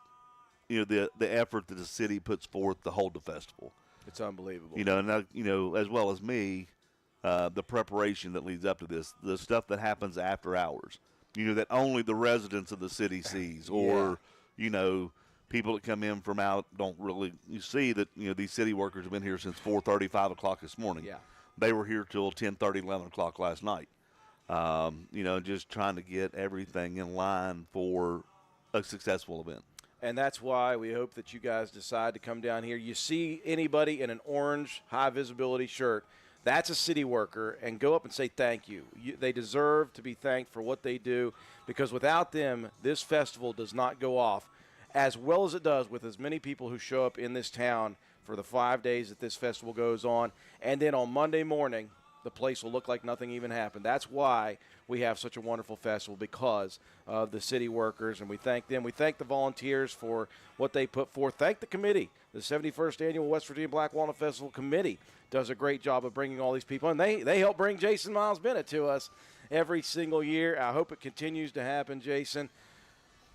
the effort that the city puts forth to hold the festival. It's unbelievable. And now, as well as me, the preparation that leads up to this, the stuff that happens after hours, that only the residents of the city sees, or people that come in from out don't really see that. These city workers have been here since 4:30, 5 o'clock this morning. Yeah. They were here till 10:30, 11 o'clock last night. Just trying to get everything in line for a successful event. And that's why we hope that you guys decide to come down here. You see anybody in an orange high visibility shirt, that's a city worker, and go up and say thank you. They deserve to be thanked for what they do, because without them, this festival does not go off as well as it does with as many people who show up in this town for the 5 days that this festival goes on. And then on Monday morning, the place will look like nothing even happened. That's why we have such a wonderful festival, because of the city workers, and we thank them. We thank the volunteers for what they put forth. Thank the committee. The 71st Annual West Virginia Black Walnut Festival Committee does a great job of bringing all these people, and they help bring Jason Miles Bennett to us every single year. I hope it continues to happen, Jason.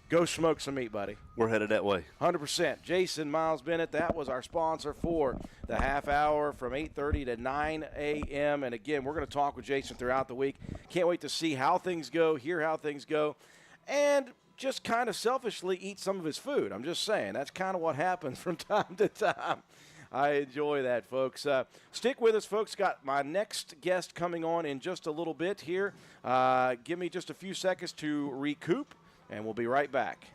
Go smoke some meat, buddy. We're headed that way. 100%. Jason Miles Bennett, that was our sponsor for the half hour from 8:30 to 9 a.m. And, again, we're going to talk with Jason throughout the week. Can't wait to see how things go, hear how things go, and just kind of selfishly eat some of his food. I'm just saying. That's kind of what happens from time to time. I enjoy that, folks. Stick with us, folks. Got my next guest coming on in just a little bit here. Give me just a few seconds to recoup, and we'll be right back.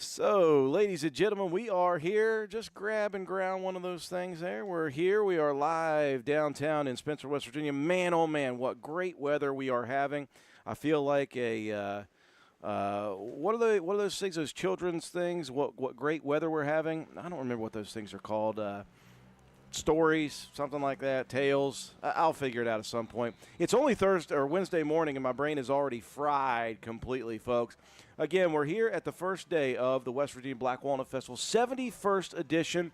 So, ladies and gentlemen, we are here. Just grab and ground one of those things there. We're here. We are live downtown in Spencer, West Virginia. Man, oh man, what great weather we are having. I feel like what are those things? Those children's things? What great weather we're having? I don't remember what those things are called. Stories, something like that, tales. I'll figure it out at some point. It's only Thursday or Wednesday morning, and my brain is already fried completely, folks. Again, we're here at the first day of the West Virginia Black Walnut Festival, 71st edition.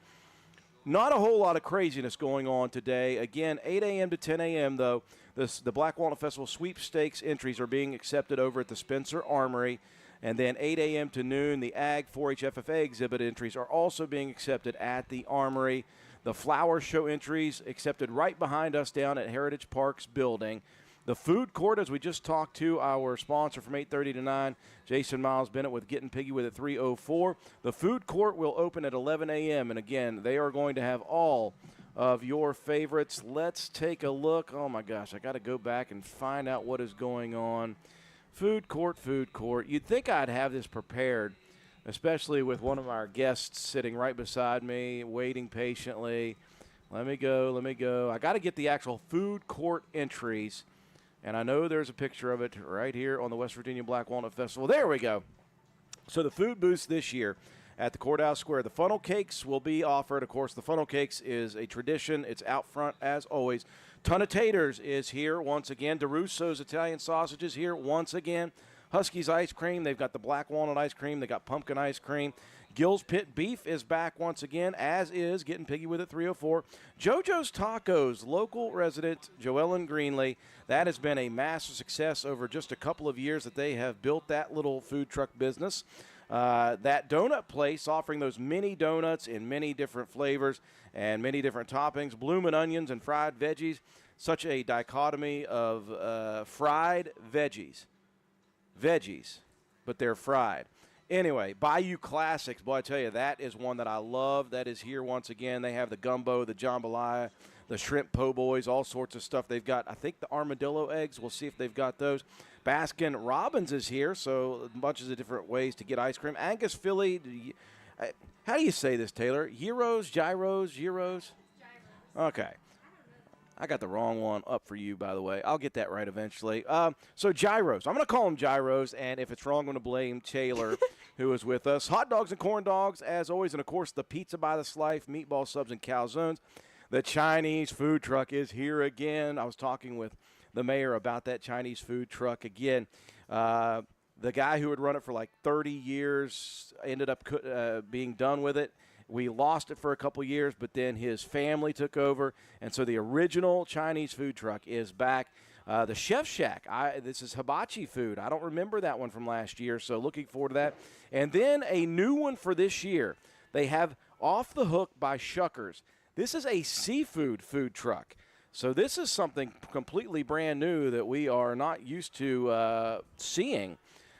Not a whole lot of craziness going on today. Again, 8 a.m. to 10 a.m., though, the Black Walnut Festival sweepstakes entries are being accepted over at the Spencer Armory. And then 8 a.m. to noon, the Ag 4-H FFA exhibit entries are also being accepted at the Armory. The flower show entries accepted right behind us down at Heritage Parks building. The food court, as we just talked to our sponsor from 8:30 to 9, Jason Miles Bennett with Getting Piggy with at 3:04. The food court will open at 11 a.m. And again, they are going to have all of your favorites. Let's take a look. Oh my gosh, I got to go back and find out what is going on. Food court, food court. You'd think I'd have this prepared, especially with one of our guests sitting right beside me, waiting patiently. Let me go. I got to get the actual food court entries, and I know there's a picture of it right here on the West Virginia Black Walnut Festival. There we go. So the food booths this year at the Courthouse Square, the funnel cakes will be offered. Of course, the funnel cakes is a tradition. It's out front as always. Ton of Taters is here once again. DeRusso's Italian sausage is here once again. Husky's ice cream. They've got the black walnut ice cream. They got pumpkin ice cream. Gill's Pit Beef is back once again, as is Getting Piggy with it 304. JoJo's Tacos, local resident Joellen Greenlee. That has been a massive success over just a couple of years that they have built that little food truck business. That donut place offering those mini donuts in many different flavors and many different toppings, bloomin' onions and fried veggies. Such a dichotomy of fried veggies, but they're fried. Anyway, Bayou Classics, boy, I tell you, that is one that I love. That is here once again. They have the gumbo, the jambalaya, the shrimp po' boys, all sorts of stuff. They've got, I think, the armadillo eggs. We'll see if they've got those. Baskin Robbins is here, so bunches of different ways to get ice cream. Angus Philly, how do you say this, Taylor? Gyros? Okay. I got the wrong one up for you, by the way. I'll get that right eventually. So gyros. I'm going to call them gyros, and if it's wrong, I'm going to blame Taylor, who is with us. Hot dogs and corn dogs, as always, and, of course, the pizza by the slice, meatball subs, and calzones. The Chinese food truck is here again. I was talking with the mayor about that Chinese food truck again. The guy who had run it for like 30 years ended up being done with it. We lost it for a couple years, but then his family took over, and so the original Chinese food truck is back. The Chef Shack, this is hibachi food. I don't remember that one from last year, so looking forward to that. And then a new one for this year. They have Off the Hook by Shuckers. This is a seafood food truck. So this is something completely brand new that we are not used to seeing.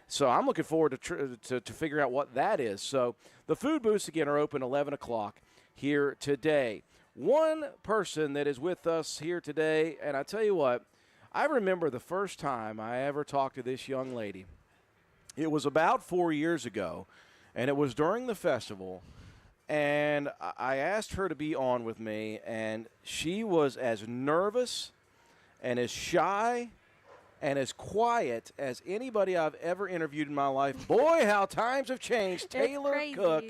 So I'm looking forward to figure out what that is. So the food booths, again, are open 11 o'clock here today. One person that is with us here today, and I tell you what, I remember the first time I ever talked to this young lady. It was about 4 years ago, and it was during the festival. And I asked her to be on with me, and she was as nervous and as shy and as quiet as anybody I've ever interviewed in my life. Boy, how times have changed. Taylor Cook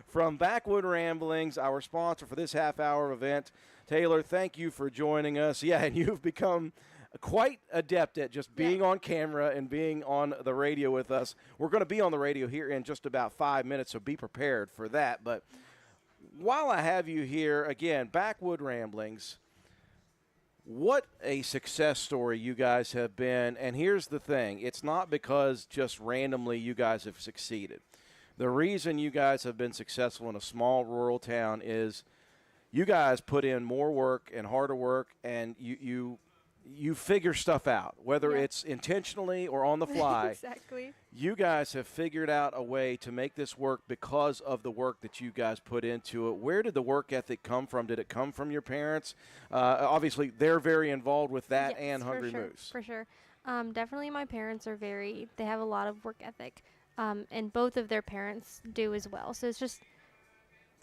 from Backwood Ramblings, our sponsor for this half-hour event. Taylor, thank you for joining us. Yeah, and you've become quite adept at just being on camera and being on the radio with us. We're going to be on the radio here in just about 5 minutes, so be prepared for that. But while I have you here, again, Backwood Ramblings, what a success story you guys have been. And here's the thing. It's not because just randomly you guys have succeeded. The reason you guys have been successful in a small rural town is you guys put in more work and harder work, and you figure stuff out, whether it's intentionally or on the fly. Exactly. You guys have figured out a way to make this work because of the work that you guys put into it. Where did the work ethic come from? Did it come from your parents? Obviously, they're very involved with that, and Hungry Moose. For sure. Definitely my parents are they have a lot of work ethic. and both of their parents do as well. So it's just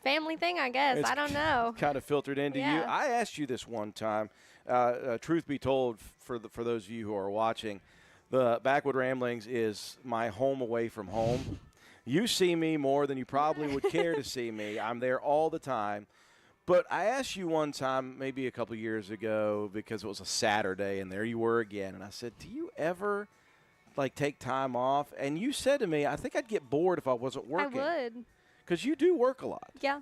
family thing, I guess. It's I don't know. Kind of filtered into you. Yeah. I asked you this one time. Truth be told, for those of you who are watching, the Backwood Ramblings is my home away from home. You see me more than you probably would care to see me. I'm there all the time. But I asked you one time, maybe a couple years ago, because it was a Saturday, and there you were again. And I said, do you ever, take time off? And you said to me, I think I'd get bored if I wasn't working. I would. Because you do work a lot. Yeah.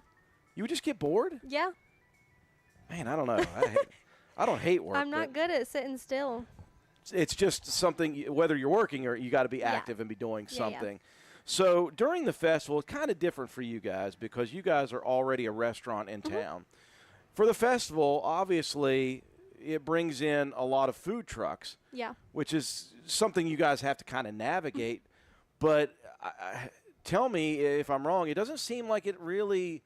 You would just get bored? Yeah. Man, I don't know. I don't hate work. I'm not good at sitting still. It's just something, whether you're working or you got to be active and be doing something. So during the festival, it's kind of different for you guys because you guys are already a restaurant in town. For the festival, obviously, it brings in a lot of food trucks. Yeah. Which is something you guys have to kind of navigate. But tell me if I'm wrong. It doesn't seem like it really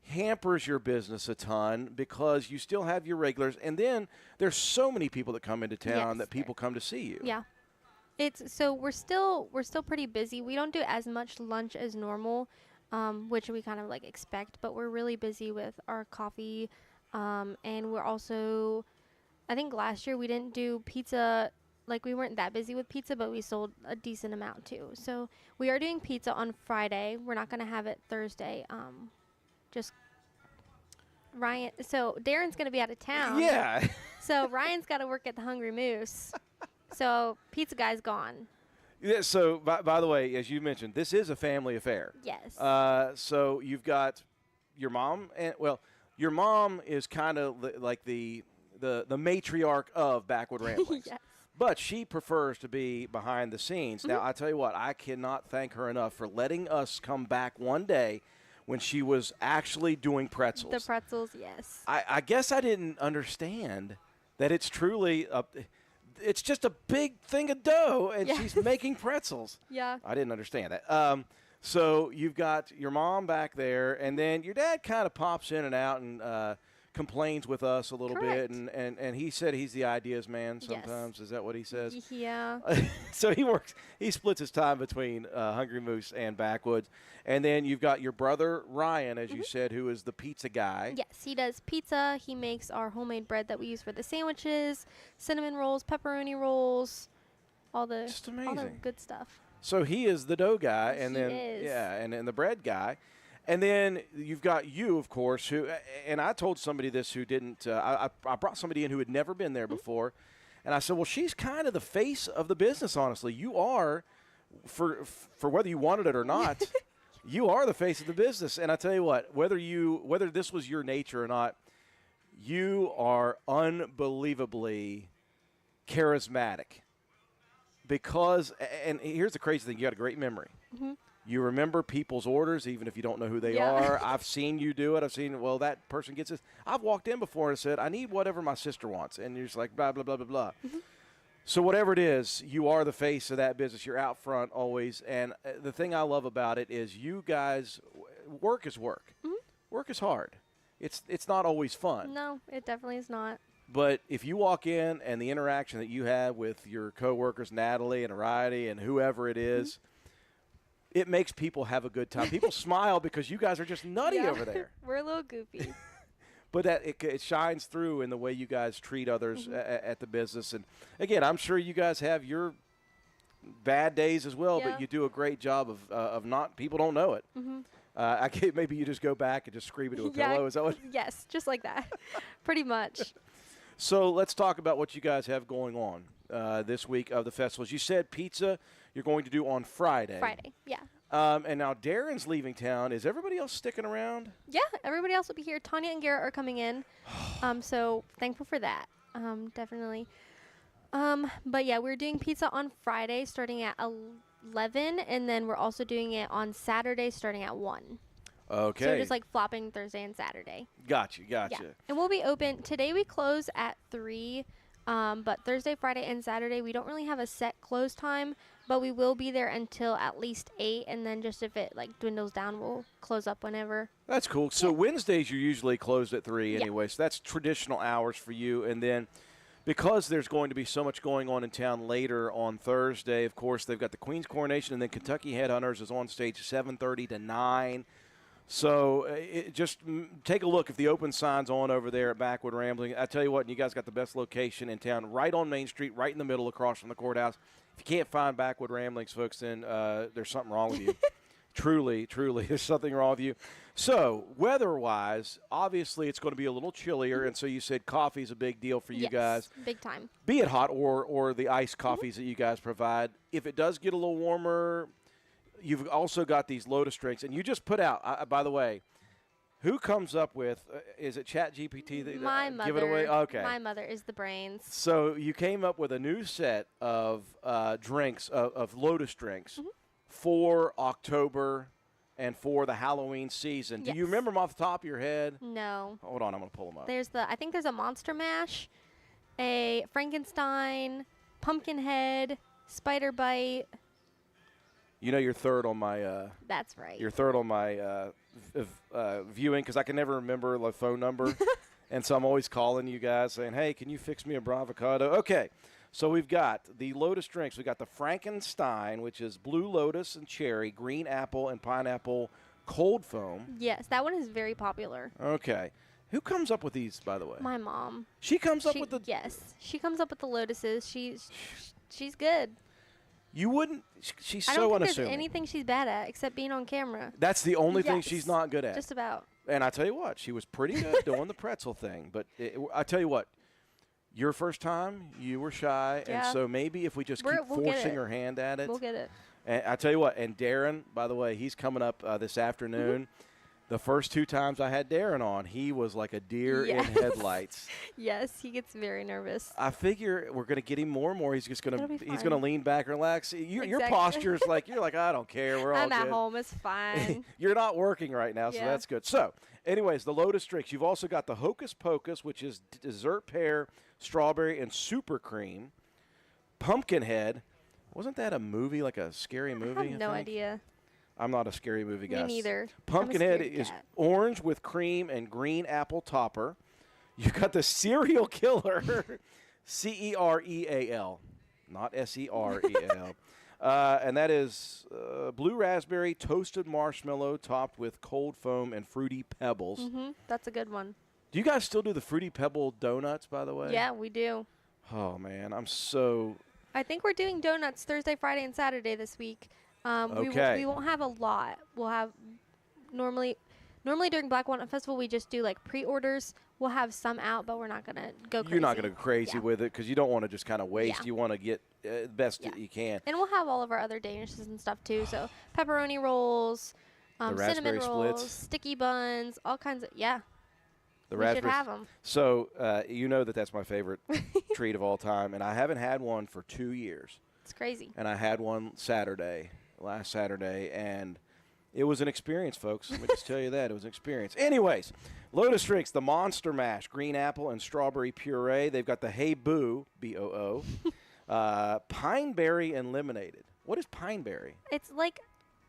hampers your business a ton because you still have your regulars. And then there's so many people that come into town that people come to see you. Yeah. So we're still pretty busy. We don't do as much lunch as normal, which we kind of expect, but we're really busy with our coffee. And we're also, I think last year we didn't do pizza. We weren't that busy with pizza, but we sold a decent amount too. So we are doing pizza on Friday. We're not going to have it Thursday. Just Ryan. So Darren's going to be out of town. Yeah. So Ryan's got to work at the Hungry Moose. So pizza guy's gone. Yeah. So by the way, as you mentioned, this is a family affair. Yes. So you've got your mom, and your mom is kind of like the matriarch of Backwood Ramblings. Yes. But she prefers to be behind the scenes. Now, I tell you what, I cannot thank her enough for letting us come back one day when she was actually doing pretzels. The pretzels, yes. I guess I didn't understand that it's truly it's just a big thing of dough, and she's making pretzels. Yeah. I didn't understand that. So you've got your mom back there, and then your dad kind of pops in and out and complains with us a little bit, and he said he's the ideas man sometimes. Yes. Is that what he says? Yeah. So he splits his time between Hungry Moose and Backwoods. And then you've got your brother Ryan, as you said, who is the pizza guy. Yes, he does pizza. He makes our homemade bread that we use for the sandwiches, cinnamon rolls, pepperoni rolls, all the good stuff. So he is the dough guy, and he then is. and the bread guy. And then you've got you, of course, who, and I told somebody this who didn't, I brought somebody in who had never been there before, and I said, well, she's kind of the face of the business, honestly. You are, for whether you wanted it or not, you are the face of the business. And I tell you what, whether this was your nature or not, you are unbelievably charismatic. Because, and here's the crazy thing, you got a great memory. Mm-hmm. You remember people's orders, even if you don't know who they are. I've seen you do it. I've seen, that person gets this. I've walked in before and said, I need whatever my sister wants. And you're just like, blah, blah, blah, blah, blah. Mm-hmm. So whatever it is, you are the face of that business. You're out front always. And the thing I love about it is you guys, work is work. Mm-hmm. Work is hard. It's not always fun. No, it definitely is not. But if you walk in and the interaction that you have with your coworkers, Natalie and Ariety and whoever it is, it makes people have a good time. People smile because you guys are just nutty over there. We're a little goofy. But it shines through in the way you guys treat others at the business. And, again, I'm sure you guys have your bad days as well, but you do a great job of not – people don't know it. Mm-hmm. Maybe you just go back and just scream into a pillow. Is that what? Yes, just like that. Pretty much. So let's talk about what you guys have going on this week of the festivals. You said pizza you're going to do on Friday. Friday, yeah. And now Darren's leaving town. Is everybody else sticking around? Yeah, everybody else will be here. Tanya and Garrett are coming in. So thankful for that. Definitely. But yeah, we're doing pizza on Friday starting at 11, and then we're also doing it on Saturday starting at 1. Okay. So just flopping Thursday and Saturday. Gotcha. Yeah. And we'll be open. Today we close at 3, but Thursday, Friday, and Saturday we don't really have a set close time, but we will be there until at least 8, and then just if it dwindles down, we'll close up whenever. That's cool. So Wednesdays you're usually closed at 3 anyway, so that's traditional hours for you. And then because there's going to be so much going on in town later on Thursday. Of course, they've got the Queen's Coronation, and then Kentucky Headhunters is on stage 7:30 to 9. So just take a look if the open sign's on over there at Backwood Rambling. I tell you what, you guys got the best location in town, right on Main Street, right in the middle, across from the courthouse. If you can't find Backwood Ramblings, folks, then there's something wrong with you. Truly, there's something wrong with you. So, weather-wise, obviously it's going to be a little chillier, and so you said coffee's a big deal for you guys. Big time. Be it hot or the iced coffees that you guys provide. If it does get a little warmer, you've also got these Lotus drinks, and you just put out, by the way, who comes up with, is it ChatGPT that My mother. give it away? Okay. My mother is the brains. So you came up with a new set of drinks, of Lotus drinks, for October and for the Halloween season. Yes. Do you remember them off the top of your head? No. Hold on, I'm going to pull them up. I think there's a Monster Mash, a Frankenstein, Pumpkinhead, Spider Bite. You know you're third on my That's right. you're third on my viewing because I can never remember the phone number. And so I'm always calling you guys saying, hey, can you fix me a Bravocado? Okay, so we've got the Lotus drinks. We've got the Frankenstein, which is blue lotus and cherry, green apple and pineapple cold foam. Yes, that one is very popular. Okay. Who comes up with these, by the way? My mom. She comes up with the... Yes, she comes up with the Lotuses. She's good. You wouldn't... She's I so don't think unassuming. there's anything she's bad at except being on camera. That's the only thing Yes. she's not good at. Just about. And I tell you what, she was pretty good doing the pretzel thing. But I tell you what, your first time, you were shy. Yeah. And so maybe if we just keep We'll get forcing it. her hand at it. We'll get it. And I tell you what, and Darren, by the way, he's coming up this afternoon. The first 2 times I had Darren on, he was like a deer in Yes. headlights. Yes, he gets very nervous. I figure we're going to get him more and more. He's just going It'll to be he's fine. going to lean back and relax. Your Exactly. posture's like you're like I don't care. We're all I'm good. at home. It's fine. You're not working right now, so Yeah. that's good. So, anyways, the Lotus drinks. You've also got the Hocus Pocus, which is dessert pear, strawberry, and super cream. Pumpkinhead. Wasn't that a movie, like a scary movie? I have no think? idea. I'm not a scary movie guy. Me neither. Pumpkinhead I'm a scared is cat. orange with cream and green apple topper. You got the Serial Killer, Cereal, not Serel. And that is blue raspberry toasted marshmallow topped with cold foam and fruity pebbles. That's a good one. Do you guys still do the fruity pebble donuts, by the way? Yeah, we do. Oh man, I'm so. I think we're doing donuts Thursday, Friday, and Saturday this week. Okay. We won't have a lot. We'll have normally during Black Walnut Festival we just do like pre-orders. We'll have some out, but we're not gonna go crazy. You're not going to go crazy Yeah. with it because you don't want to just kind of waste. Yeah. You want to get the best Yeah. that you can. And we'll have all of our other Danishes and stuff too. So pepperoni rolls, The cinnamon raspberry rolls, splits. sticky buns, all kinds of The we should raspberry. have them. So you know that's my favorite treat of all time, and I haven't had one for 2 years. It's crazy. And I had one last Saturday, and it was an experience, folks. Let me just tell you that. It was an experience. Anyways, Lotus drinks, the Monster Mash, green apple and strawberry puree. They've got the Hey Boo, B-O-O, pine berry and lemonade. What is pine berry? It's like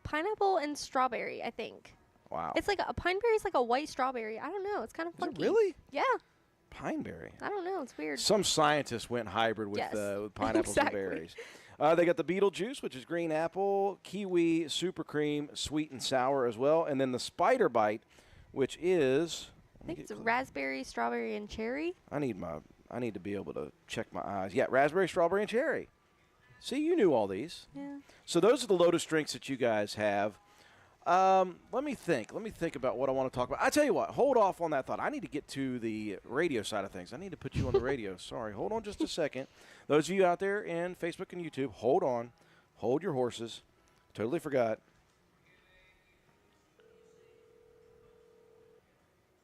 pineapple and strawberry, I think. Wow. It's like a pine berry is like a white strawberry. I don't know. It's kind of Is it funky. really? Yeah. Pine berry. I don't know. It's weird. Some scientists went hybrid with, Yes. with pineapples Exactly. and berries. They got the Beetlejuice, which is green apple, kiwi, super cream, sweet and sour as well. And then the Spider Bite, which is... I think it's raspberry, strawberry, and cherry. I need to be able to check my eyes. Yeah, raspberry, strawberry, and cherry. See, you knew all these. Yeah. So those are the Lotus drinks that you guys have. Let me think about what I want to talk about. I tell you what, hold off on that thought. I need to get to the radio side of things. I need to put you on the radio. Sorry, hold on just a second. Those of you out there in Facebook and YouTube, hold on. Hold your horses. Totally forgot.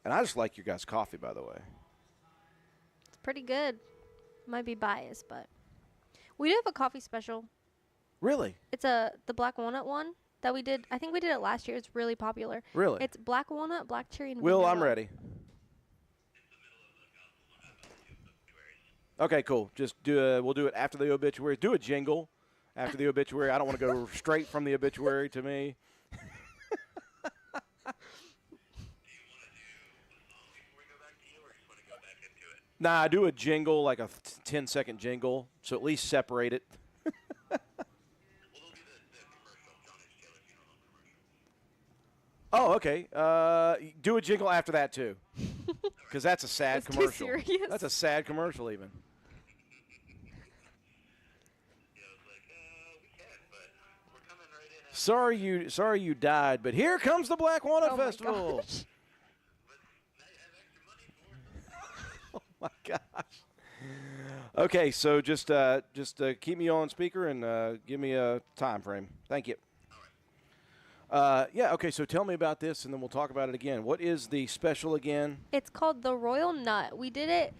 And I just like your guys' coffee, by the way. It's pretty good. Might be biased, but we do have a coffee special. Really? It's the Black Walnut one that we did. I think we did it last year. It's really popular. Really? It's black walnut, black cherry, and Will, I'm vanilla. ready. Okay, cool. Just we'll do it after the obituary. Do a jingle after the obituary. I don't want to go straight from the obituary to me. Nah, do a jingle like a like 10-second jingle, so at least separate it. Oh, okay. Do a jingle after that too, because that's a sad It's too commercial. serious. That's a sad commercial, even. Sorry you died, but here comes the Black Walnut Oh my Festival. gosh. Oh my gosh. Okay, so just keep me on speaker and give me a time frame. Thank you. Yeah, okay, so tell me about this, and then we'll talk about it again. What is the special again? It's called the Royal Nut. We did it.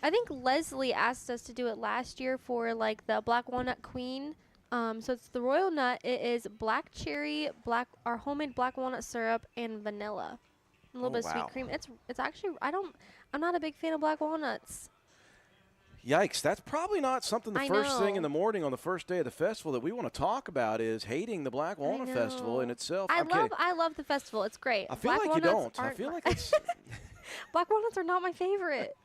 I think Leslie asked us to do it last year for like the Black Walnut Queen. So it's the Royal Nut. It is black cherry, our homemade black walnut syrup, and vanilla. A little bit of wow. sweet cream. It's actually I'm not a big fan of black walnuts. Yikes, that's probably not something the I first thing know. in the morning on the first day of the festival that we want to talk about is hating the Black Walnut Festival in know. itself. I love the festival. It's great. I feel Black like you walnuts don't. I aren't feel my- like it's black walnuts are not my favorite.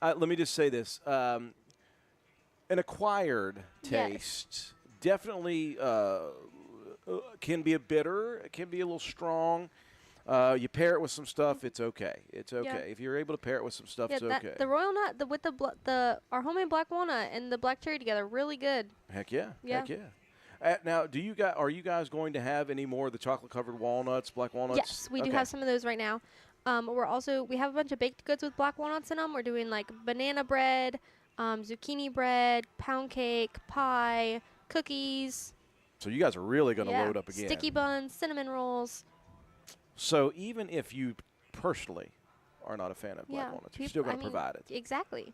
let me just say this. An acquired Yes. taste definitely can be a bitter. It can be a little strong. You pair it with some stuff, it's okay. It's okay. Yeah. If you're able to pair it with some stuff, Yeah, it's okay. the Royal Nut, with our homemade black walnut and the black cherry together, really good. Heck yeah. Yeah. Heck yeah. Now, are you guys going to have any more of the chocolate-covered walnuts, black walnuts? Yes, we do Okay. have some of those right now. We have a bunch of baked goods with black walnuts in them. We're doing like banana bread, zucchini bread, pound cake, pie, cookies. So you guys are really going to yeah, load up again. sticky buns, cinnamon rolls. So even if you personally are not a fan of black walnuts, you're still going to provide it. Exactly.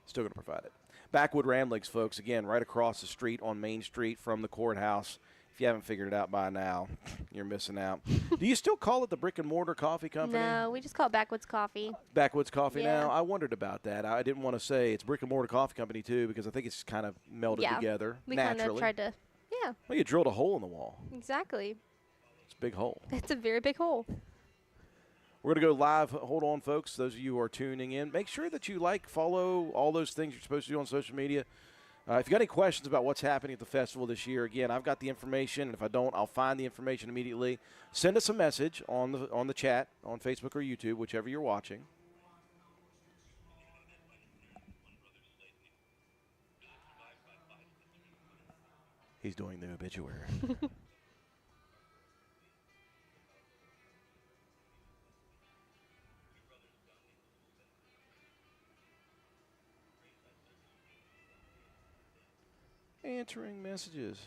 Still going to provide it. Backwood Ramblings, folks, again, right across the street on Main Street from the courthouse. If you haven't figured it out by now, you're missing out. Do you still call it the Brick and Mortar Coffee Company? No, we just call it Backwoods Coffee. Backwoods Coffee Yeah. now? I wondered about that. I didn't want to say it's Brick and Mortar Coffee Company, too, because I think it's kind of melded Yeah. together We kind of naturally. tried to. Yeah, Well, you drilled a hole in the wall. exactly. It's a big hole. It's a very big hole. We're going to go live. Hold on, folks. Those of you who are tuning in, make sure that you follow all those things you're supposed to do on social media. If you got any questions about what's happening at the festival this year, again, I've got the information, and if I don't, I'll find the information immediately. Send us a message on the chat on Facebook or YouTube, whichever you're watching. He's doing the obituary. Answering messages.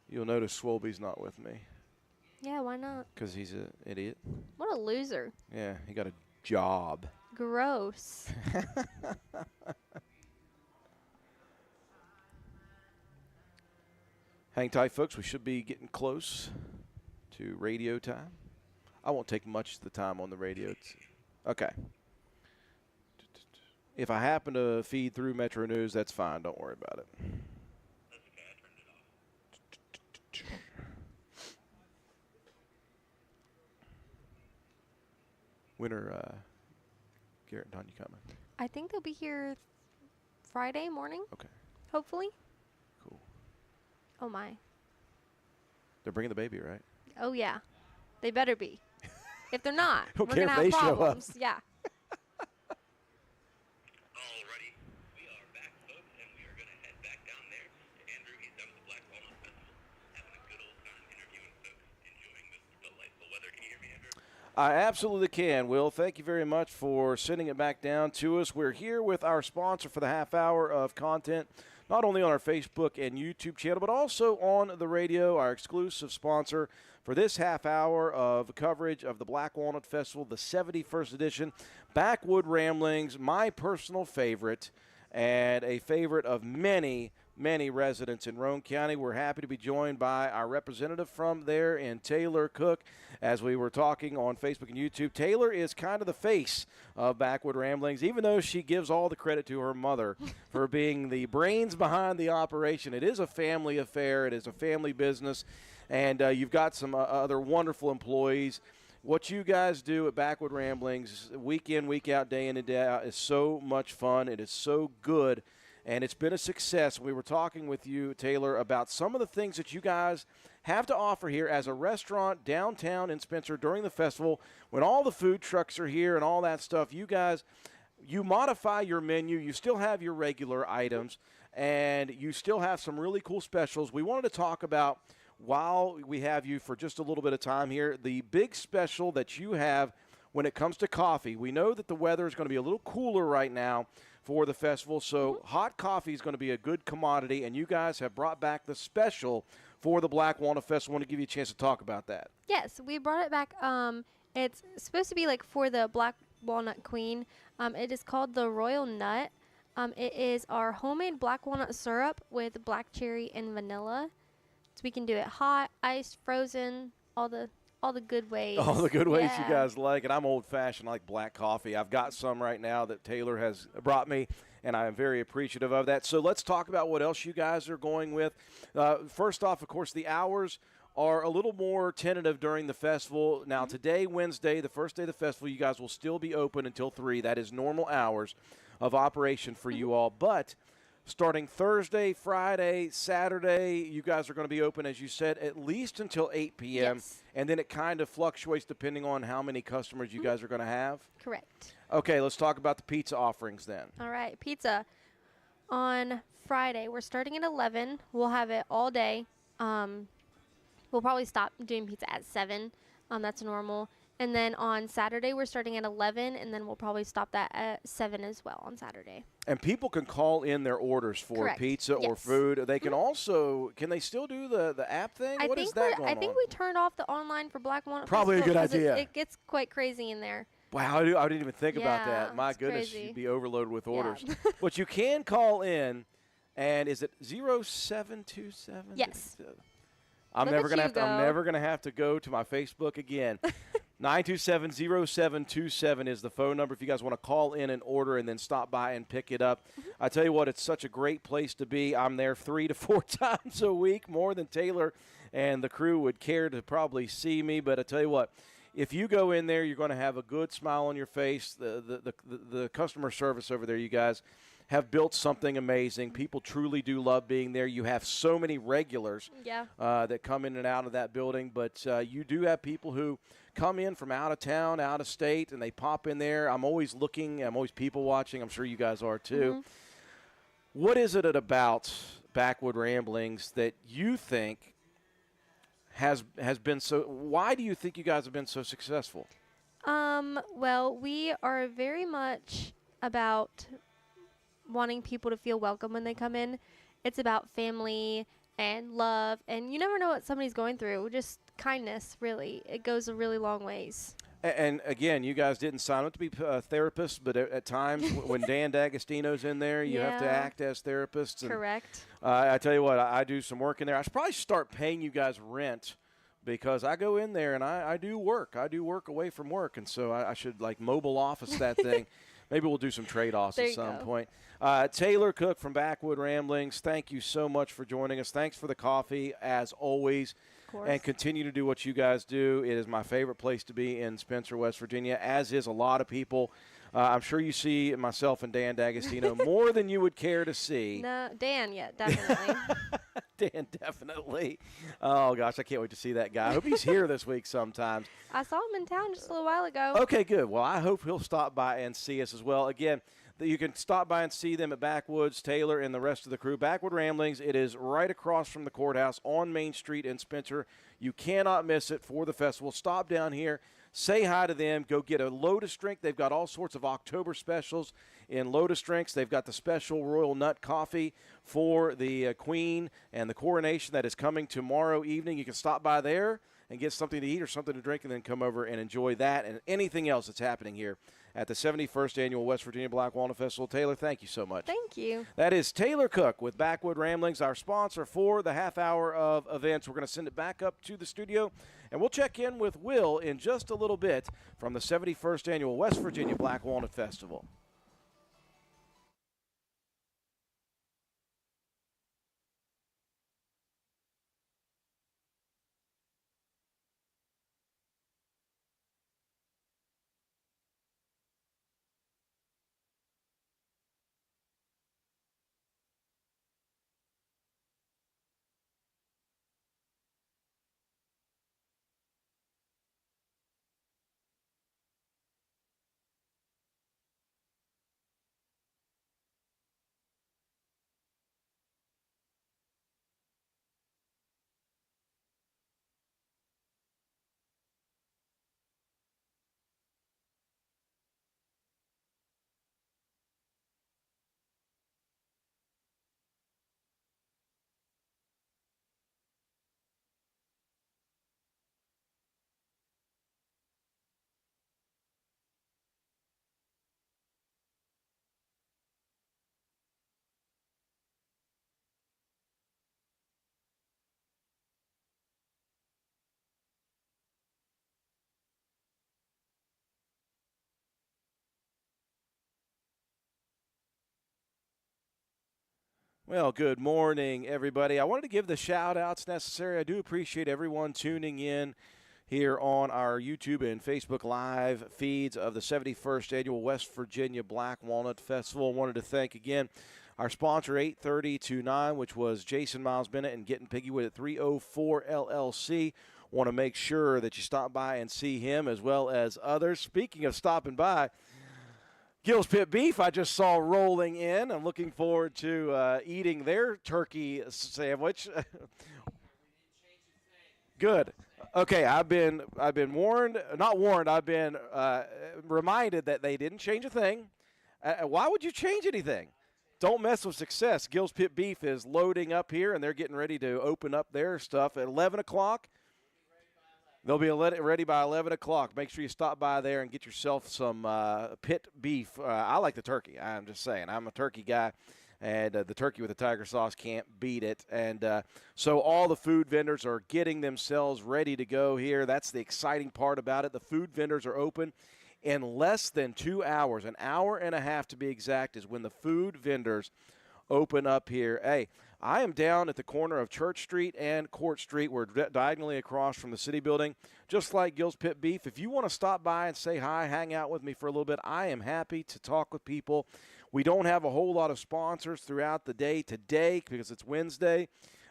You'll notice Swolby's not with me Yeah, why not? because he's an idiot. What a loser. Yeah, he got a job. Gross. Hang tight, folks. We should be getting close to radio time. I won't take much of the time on the radio. Okay. If I happen to feed through Metro News, that's fine. Don't worry about it. When are Garrett and Tanya coming? I think they'll be here Friday morning, Okay, hopefully. cool. Oh, my. They're bringing the baby, right? Oh, yeah. They better be. If they're not, Don't we're care going to if have they show up. problems. Yeah. Alrighty, we are back, folks, and we are going to head back down there to Andrew. He's down at the Black Walnut Festival, having a good old time interviewing folks, enjoying this delightful weather. Can you hear me, Andrew? I absolutely can, Will. Thank you very much for sending it back down to us. We're here with our sponsor for the half hour of content, not only on our Facebook and YouTube channel, but also on the radio, our exclusive sponsor for this half hour of coverage of the Black Walnut Festival, the 71st edition. Backwood Ramblings, my personal favorite, and a favorite of many many residents in Roane County. We're happy to be joined by our representative from there in Taylor Cook. As we were talking on Facebook and YouTube, Taylor is kind of the face of Backwood Ramblings, even though she gives all the credit to her mother for being the brains behind the operation. It is a family affair. It is a family business, and you've got some other wonderful employees. What you guys do at Backwood Ramblings, week in, week out, day in and day out, is so much fun. It is so good, and it's been a success. We were talking with you, Taylor, about some of the things that you guys have to offer here as a restaurant downtown in Spencer during the festival. When all the food trucks are here and all that stuff, you guys, you modify your menu. You still have your regular items, and you still have some really cool specials. We wanted to talk about, while we have you for just a little bit of time here, the big special that you have when it comes to coffee. We know that the weather is going to be a little cooler right now for the festival, so hot coffee is going to be a good commodity, and you guys have brought back the special for the Black Walnut Festival. I want to give you a chance to talk about that. Yes, we brought it back. It's supposed to be like for the Black Walnut Queen. It is called the Royal Nut. It is our homemade black walnut syrup with black cherry and vanilla. So we can do it hot, iced, frozen, all the good ways. All the good ways you Yeah. guys like. And I'm old-fashioned. I like black coffee. I've got some right now that Taylor has brought me, and I am very appreciative of that. So let's talk about what else you guys are going with. First off, of course, the hours are a little more tentative during the festival. Now, today, Wednesday, the first day of the festival, you guys will still be open until 3. That is normal hours of operation for you all. But starting Thursday, Friday, Saturday, you guys are going to be open, as you said, at least until 8 p.m. Yes. And then it kind of fluctuates depending on how many customers you guys are going to have. Correct. Okay, let's talk about the pizza offerings then. All right, pizza. On Friday, we're starting at 11. We'll have it all day. We'll probably stop doing pizza at 7. That's normal. And then on Saturday, we're starting at 11, and then we'll probably stop that at 7 as well on Saturday. And people can call in their orders for Correct. pizza or Yes. food. They can also, can they still do the app thing? What is that going I think on? we turned off the online for Black Walnut. Probably a Festival good 'cause idea. It gets quite crazy in there. Wow, I didn't even think about Yeah, that. My it's goodness, crazy. you'd be overloaded with Yeah. orders. But you can call in, and is it 0727? Yes. I'm Look never at gonna you have to. I'm go. never gonna have to go to my Facebook again. 927-0727 is the phone number if you guys want to call in and order and then stop by and pick it up. I tell you what, it's such a great place to be. I'm there 3 to 4 times a week, more than Taylor and the crew would care to probably see me. But I tell you what, if you go in there, you're going to have a good smile on your face. The customer service over there, you guys have built something amazing. People truly do love being there. You have so many regulars Yeah. that come in and out of that building, but you do have people who come in from out of town, out of state, and they pop in there. I'm always looking. I'm always people watching. I'm sure you guys are too. What is it about Backwood Ramblings that you think has been so? Why do you think you guys have been so successful? Well, we are very much about wanting people to feel welcome when they come in. It's about family and love, and you never know what somebody's going through. Just kindness, really. It goes a really long ways. And again, you guys didn't sign up to be therapists, but at times when Dan D'Agostino's in there, you have to Yeah. act as therapists. And, Correct. I tell you what, I do some work in there. I should probably start paying you guys rent because I go in there and I do work. I do work away from work, and so I should like mobile office that thing. Maybe we'll do some trade-offs There at you some go. point. Taylor Cook from Backwood Ramblings, thank you so much for joining us. Thanks for the coffee, as always. Of course. And continue to do what you guys do. It is my favorite place to be in Spencer, West Virginia, as is a lot of people. I'm sure you see myself and Dan D'Agostino more than you would care to see. No, Dan, yeah, definitely. Dan, definitely. Oh, gosh, I can't wait to see that guy. I hope he's here this week sometimes. I saw him in town just a little while ago. Okay, good. Well, I hope he'll stop by and see us as well. Again, you can stop by and see them at Backwoods, Taylor, and the rest of the crew. Backwood Ramblings, it is right across from the courthouse on Main Street in Spencer. You cannot miss it for the festival. Stop down here. Say hi to them. Go get a Lotus drink. They've got all sorts of October specials in Lotus drinks. They've got the special Royal Nut coffee for the Queen and the coronation that is coming tomorrow evening. You can stop by there and get something to eat or something to drink and then come over and enjoy that and anything else that's happening here at the 71st Annual West Virginia Black Walnut Festival. Taylor, thank you so much. Thank you. That is Taylor Cook with Backwood Ramblings, our sponsor for the half hour of events. We're going to send it back up to the studio, and we'll check in with Will in just a little bit from the 71st Annual West Virginia Black Walnut Festival. Well, good morning, everybody. I wanted to give the shout-outs necessary. I do appreciate everyone tuning in here on our YouTube and Facebook Live feeds of the 71st Annual West Virginia Black Walnut Festival. I wanted to thank again our sponsor, 8:30 to 9, which was Jason Miles Bennett and Getting Piggywood at 304 LLC. Want to make sure that you stop by and see him as well as others. Speaking of stopping by, Gill's Pit Beef I just saw rolling in. I'm looking forward to eating their turkey sandwich. Good. Okay, I've been warned, not warned, I've been reminded that they didn't change a thing. Why would you change anything? Don't mess with success. Gill's Pit Beef is loading up here, and they're getting ready to open up their stuff at 11 o'clock. They'll be ready by 11 o'clock. Make sure you stop by there and get yourself some pit beef. I like the turkey. I'm just saying. I'm a turkey guy, and the turkey with the tiger sauce can't beat it. And so all the food vendors are getting themselves ready to go here. That's the exciting part about it. The food vendors are open in less than 2 hours. An hour and a half to be exact is when the food vendors open up here. Hey, I am down at the corner of Church Street and Court Street. We're diagonally across from the city building, just like Gill's Pit Beef. If you want to stop by and say hi, hang out with me for a little bit, I am happy to talk with people. We don't have a whole lot of sponsors throughout the day today because it's Wednesday.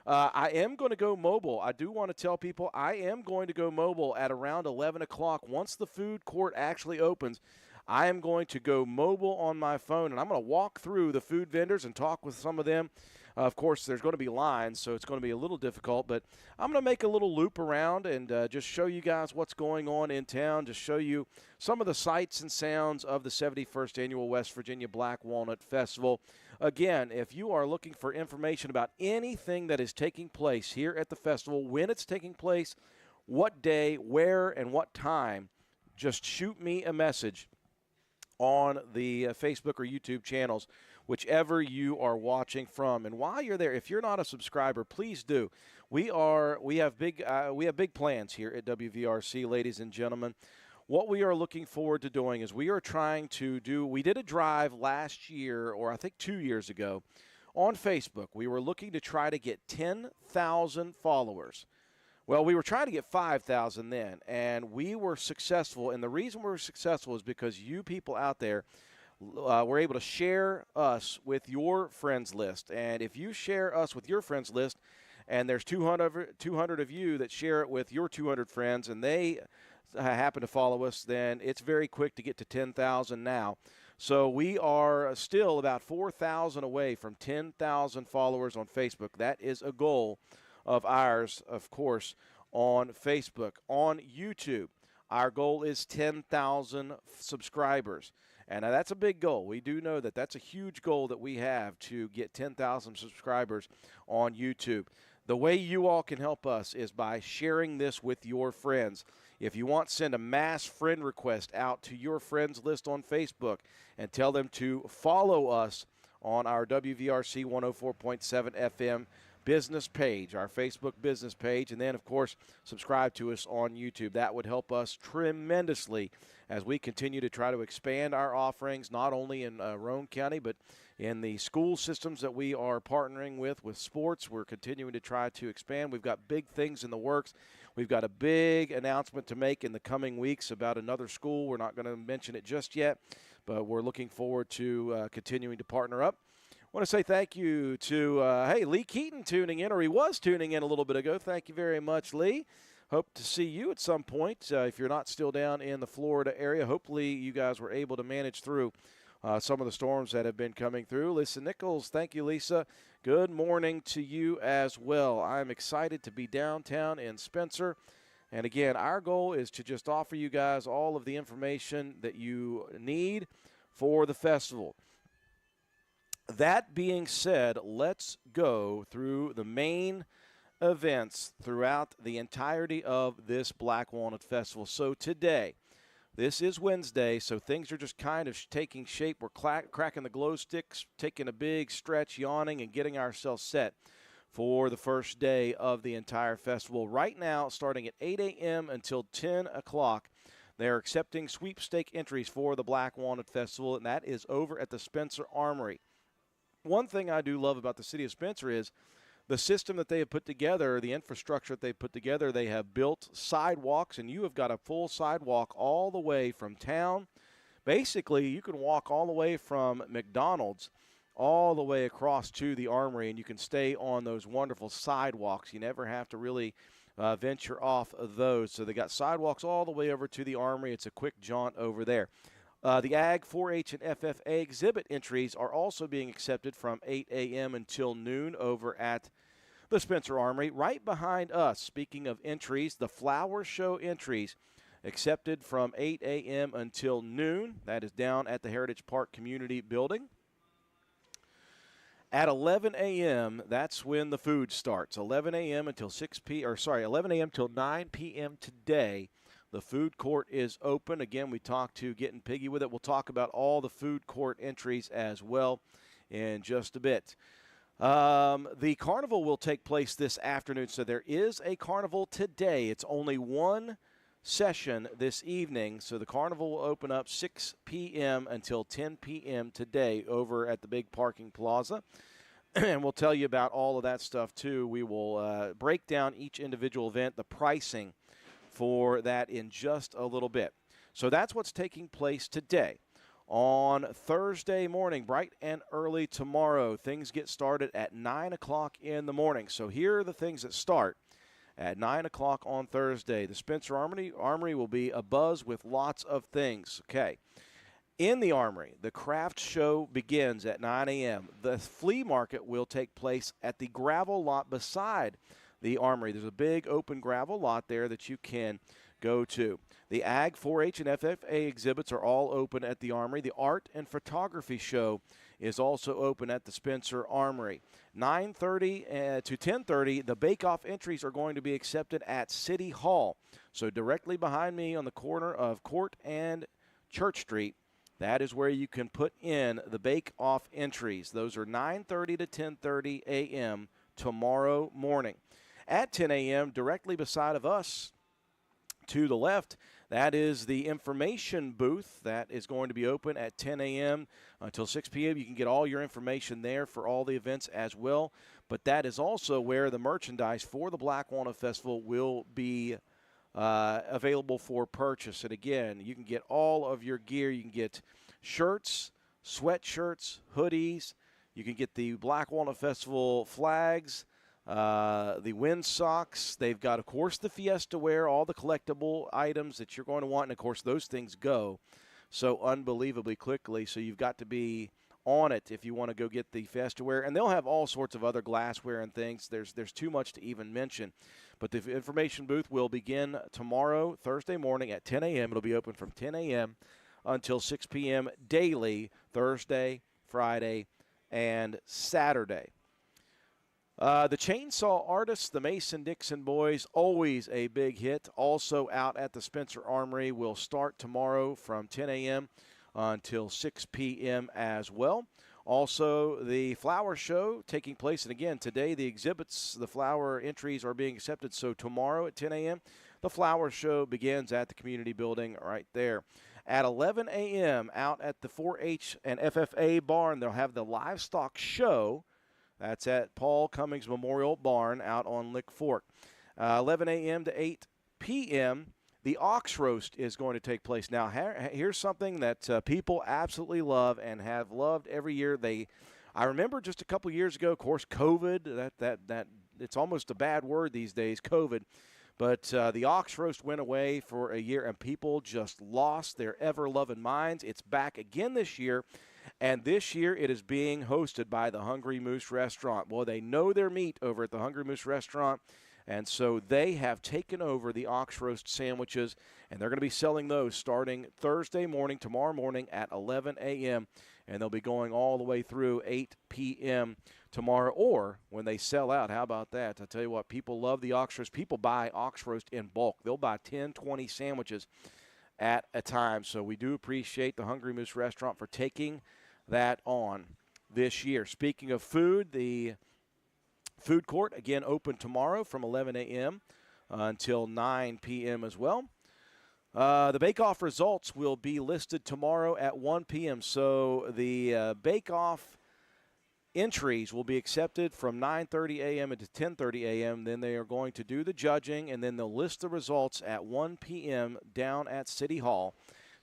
I am going to go mobile. I do want to tell people I am going to go mobile at around 11 o'clock. Once the food court actually opens, I am going to go mobile on my phone, and I'm going to walk through the food vendors and talk with some of them. Of course, there's going to be lines, so it's going to be a little difficult, but I'm going to make a little loop around and just show you guys what's going on in town, just show you some of the sights and sounds of the 71st Annual West Virginia Black Walnut Festival. Again, if you are looking for information about anything that is taking place here at the festival, when it's taking place, what day, where, and what time, just shoot me a message on the Facebook or YouTube channels, whichever you are watching from. And while you're there, if you're not a subscriber, please do. We have big plans here at WVRC, ladies and gentlemen. What we are looking forward to doing is we did a drive last year, or I think 2 years ago, on Facebook. We were looking to try to get 10,000 followers. Well, we were trying to get 5,000 then, and we were successful. And the reason we were successful is because you people out there were able to share us with your friends list. And if you share us with your friends list, and there's 200 of you that share it with your 200 friends, and they happen to follow us, then it's very quick to get to 10,000 now. So we are still about 4,000 away from 10,000 followers on Facebook. That is a goal of ours, of course, on Facebook. On YouTube, our goal is 10,000 subscribers. And that's a big goal. We do know that that's a huge goal that we have to get 10,000 subscribers on YouTube. The way you all can help us is by sharing this with your friends. If you want, send a mass friend request out to your friends list on Facebook and tell them to follow us on our WVRC 104.7 FM business page, our Facebook business page, and then, of course, subscribe to us on YouTube. That would help us tremendously as we continue to try to expand our offerings, not only in Roane County, but in the school systems that we are partnering with sports. We're continuing to try to expand. We've got big things in the works. We've got a big announcement to make in the coming weeks about another school. We're not going to mention it just yet, but we're looking forward to continuing to partner up. I want to say thank you to, Lee Keaton tuning in, or he was tuning in a little bit ago. Thank you very much, Lee. Hope to see you at some point. If you're not still down in the Florida area, hopefully you guys were able to manage through some of the storms that have been coming through. Lisa Nichols, thank you, Lisa. Good morning to you as well. I'm excited to be downtown in Spencer. And again, our goal is to just offer you guys all of the information that you need for the festival. That being said, let's go through the main events throughout the entirety of this Black Walnut Festival. So today, this is Wednesday, so things are just kind of taking shape. We're cracking the glow sticks, taking a big stretch, yawning, and getting ourselves set for the first day of the entire festival. Right now, starting at 8 a.m. until 10 o'clock, they're accepting sweepstake entries for the Black Walnut Festival, and that is over at the Spencer Armory. One thing I do love about the city of Spencer is the system that they have put together, the infrastructure that they've put together. They have built sidewalks, and you have got a full sidewalk all the way from town. Basically, you can walk all the way from McDonald's all the way across to the Armory, and you can stay on those wonderful sidewalks. You never have to really venture off of those. So they got sidewalks all the way over to the Armory. It's a quick jaunt over there. The Ag, 4-H, and FFA exhibit entries are also being accepted from 8 a.m. until noon over at the Spencer Armory. Right behind us, speaking of entries, the Flower Show entries accepted from 8 a.m. until noon. That is down at the Heritage Park Community Building. At 11 a.m., that's when the food starts. 11 a.m. until 11 a.m. till 9 p.m. today. The food court is open. Again, we talked to Getting Piggy with it. We'll talk about all the food court entries as well in just a bit. The carnival will take place this afternoon, so there is a carnival today. It's only one session this evening, so the carnival will open up 6 p.m. until 10 p.m. today over at the big parking plaza. And we'll tell you about all of that stuff, too. We will break down each individual event, the pricing for that in just a little bit. So that's what's taking place today. On Thursday morning, bright and early tomorrow, things get started at 9 o'clock in the morning. So here are the things that start at 9 o'clock on Thursday. The Spencer Armory will be abuzz with lots of things. Okay. In the Armory, the craft show begins at 9 a.m. The flea market will take place at the gravel lot beside the Armory. There's a big open gravel lot there that you can go to. The Ag, 4-H, and FFA exhibits are all open at the Armory. The Art and Photography Show is also open at the Spencer Armory. 9:30 to 10:30, the bake-off entries are going to be accepted at City Hall. So directly behind me on the corner of Court and Church Street, that is where you can put in the bake-off entries. Those are 9:30 to 10:30 a.m. tomorrow morning. At 10 a.m., directly beside of us, to the left, that is the information booth. That is going to be open at 10 a.m. until 6 p.m. You can get all your information there for all the events as well. But that is also where the merchandise for the Black Walnut Festival will be available for purchase. And again, you can get all of your gear. You can get shirts, sweatshirts, hoodies. You can get the Black Walnut Festival flags, the wind socks. They've got, of course, the Fiesta wear, all the collectible items that you're going to want. And, of course, those things go so unbelievably quickly. So you've got to be on it if you want to go get the Fiesta wear. And they'll have all sorts of other glassware and things. There's too much to even mention. But the information booth will begin tomorrow, Thursday morning at 10 a.m. It'll be open from 10 a.m. until 6 p.m. daily, Thursday, Friday, and Saturday. The Chainsaw Artists, the Mason-Dixon Boys, always a big hit. Also out at the Spencer Armory, will start tomorrow from 10 a.m. until 6 p.m. as well. Also, the flower show taking place, and again, today the exhibits, the flower entries are being accepted, so tomorrow at 10 a.m., the flower show begins at the community building right there. At 11 a.m., out at the 4-H and FFA barn, they'll have the livestock show. That's at Paul Cummings Memorial Barn out on Lick Fork. 11 a.m. to 8 p.m., the ox roast is going to take place. Now, here's something that people absolutely love and have loved every year. I remember just a couple years ago, of course, COVID, that it's almost a bad word these days, COVID. But the ox roast went away for a year, and people just lost their ever-loving minds. It's back again this year. And this year it is being hosted by the Hungry Moose Restaurant. Well, they know their meat over at the Hungry Moose Restaurant, and so they have taken over the ox roast sandwiches, and they're going to be selling those starting Thursday morning, tomorrow morning at 11 a.m., and they'll be going all the way through 8 p.m. tomorrow, or when they sell out. How about that? I tell you what, people love the ox roast. People buy ox roast in bulk. They'll buy 10, 20 sandwiches at a time. So we do appreciate the Hungry Moose Restaurant for taking that on this year. Speaking of food, the food court, again, open tomorrow from 11 a.m. Until 9 p.m. as well. The bake-off results will be listed tomorrow at 1 p.m. So the bake-off entries will be accepted from 9:30 a.m. to 10:30 a.m. Then they are going to do the judging, and then they'll list the results at 1 p.m. down at City Hall.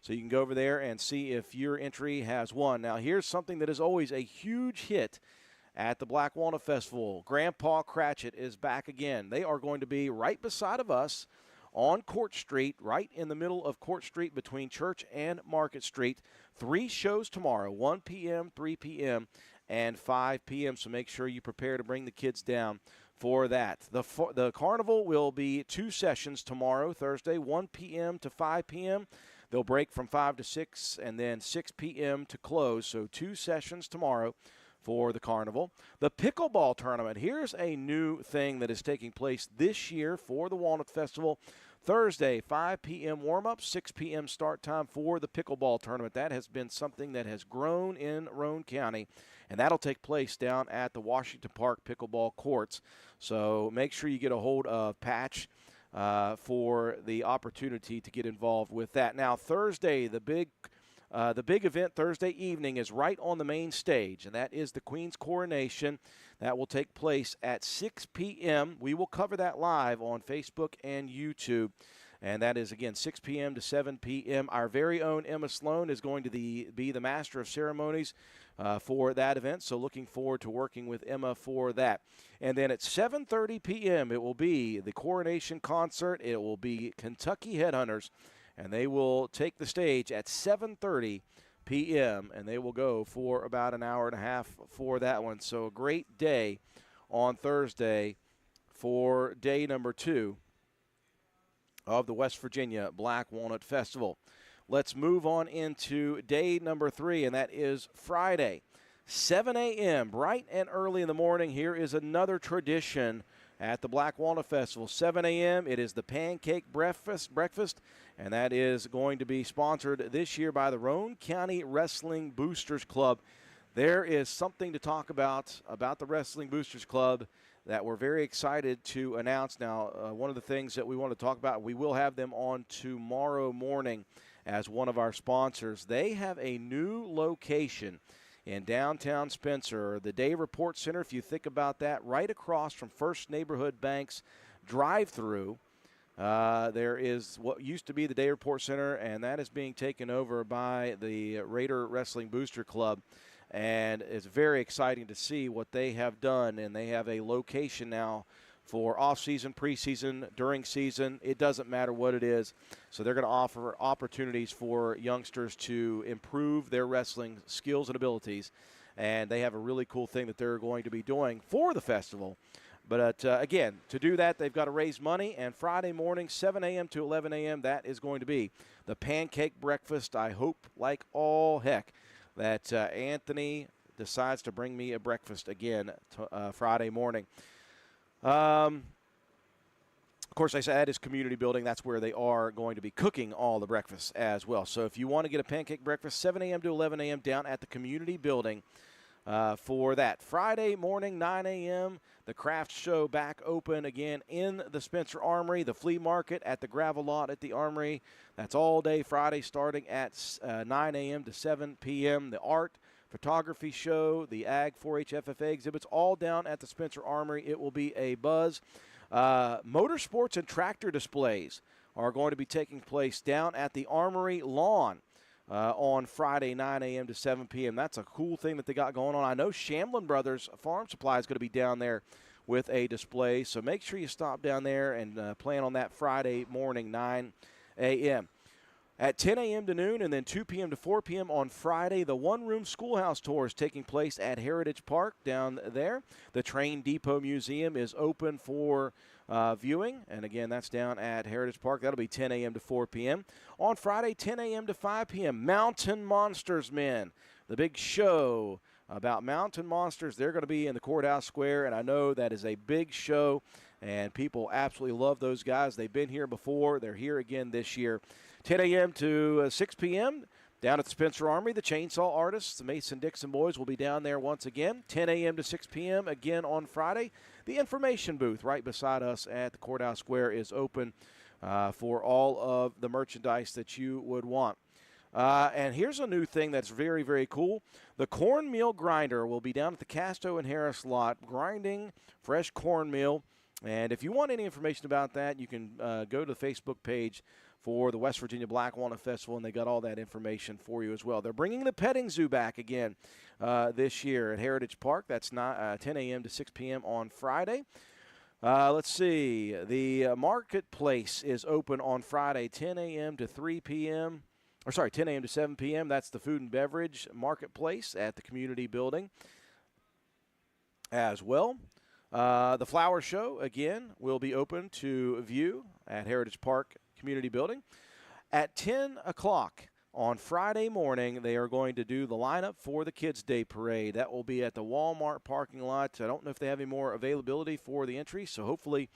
So you can go over there and see if your entry has won. Now, here's something that is always a huge hit at the Black Walnut Festival. Grandpa Cratchit is back again. They are going to be right beside of us on Court Street, right in the middle of Court Street between Church and Market Street. 3 shows tomorrow, 1 p.m., 3 p.m., and 5 p.m., so make sure you prepare to bring the kids down for that. The carnival will be 2 sessions tomorrow, Thursday, 1 p.m. to 5 p.m., They'll break from 5 to 6 and then 6 p.m. to close. So 2 sessions tomorrow for the carnival. The pickleball tournament. Here's a new thing that is taking place this year for the Walnut Festival. Thursday, 5 p.m. warm-up, 6 p.m. start time for the pickleball tournament. That has been something that has grown in Roane County, and that'll take place down at the Washington Park pickleball courts. So make sure you get a hold of Patch for the opportunity to get involved with that. Now, Thursday, the big event Thursday evening is right on the main stage, and that is the Queen's Coronation. That will take place at 6 p.m. We will cover that live on Facebook and YouTube, and that is, again, 6 p.m. to 7 p.m. Our very own Emma Sloan is going to be the master of ceremonies for that event, so looking forward to working with Emma for that. And then at 7:30 p.m., it will be the coronation concert. It will be Kentucky Headhunters, and they will take the stage at 7:30 p.m., and they will go for about an hour and a half for that one. So a great day on Thursday for day number 2 of the West Virginia Black Walnut Festival. Let's move on into day number 3, and that is Friday. 7 a.m., bright and early in the morning. Here is another tradition at the Black Walnut Festival. 7 a.m., it is the pancake breakfast, and that is going to be sponsored this year by the Roane County Wrestling Boosters Club. There is something to talk about the Wrestling Boosters Club that we're very excited to announce now. One of the things that we want to talk about, we will have them on tomorrow morning as one of our sponsors. They have a new location in downtown Spencer, the Day Report Center. If you think about that, right across from First Neighborhood Bank's drive-through, there is what used to be the Day Report Center, and that is being taken over by the Raider Wrestling Booster Club. And it's very exciting to see what they have done, and they have a location now for off-season, preseason, during season. It doesn't matter what it is. So they're going to offer opportunities for youngsters to improve their wrestling skills and abilities. And they have a really cool thing that they're going to be doing for the festival. But, again, to do that, they've got to raise money. And Friday morning, 7 a.m. to 11 a.m., that is going to be the pancake breakfast. I hope, like all heck, that Anthony, decides to bring me a breakfast again Friday morning. Of course, I said that is community building. That's where they are going to be cooking all the breakfast as well. So if you want to get a pancake breakfast, 7 a.m. to 11 a.m. down at the community building for that. Friday morning, 9 a.m., the craft show back open again in the Spencer Armory, the flea market at the gravel lot at the Armory. That's all day Friday starting at 9 a.m. to 7 p.m. The art, photography show, the Ag 4-H FFA exhibits, all down at the Spencer Armory. It will be a buzz. Motorsports and tractor displays are going to be taking place down at the Armory lawn on Friday, 9 a.m. to 7 p.m. That's a cool thing that they got going on. I know Shamlin Brothers Farm Supply is going to be down there with a display, so make sure you stop down there and plan on that Friday morning, 9 a.m. At 10 a.m. to noon and then 2 p.m. to 4 p.m. on Friday, the one-room schoolhouse tour is taking place at Heritage Park down there. The Train Depot Museum is open for viewing, and again, that's down at Heritage Park. That'll be 10 a.m. to 4 p.m. On Friday, 10 a.m. to 5 p.m., Mountain Monsters Men, the big show about mountain monsters. They're going to be in the Courthouse Square, and I know that is a big show, and people absolutely love those guys. They've been here before. They're here again this year. 10 a.m. to 6 p.m. down at the Spencer Armory, the Chainsaw Artists, the Mason-Dixon boys will be down there once again. 10 a.m. to 6 p.m. again on Friday. The information booth right beside us at the Courthouse Square is open for all of the merchandise that you would want. And here's a new thing that's very, very cool. The cornmeal grinder will be down at the Casto and Harris lot grinding fresh cornmeal. And if you want any information about that, you can go to the Facebook page for the West Virginia Black Walnut Festival, and they got all that information for you as well. They're bringing the petting zoo back again this year at Heritage Park. That's 10 a.m. to 6 p.m. on Friday. Let's see. The marketplace is open on Friday, 10 a.m. to 3 p.m. 10 a.m. to 7 p.m. That's the food and beverage marketplace at the community building as well. The flower show, again, will be open to view at Heritage Park Community Building. At 10 o'clock on Friday morning, they are going to do the lineup for the Kids' Day Parade. That will be at the Walmart parking lot. I don't know if they have any more availability for the entry, so hopefully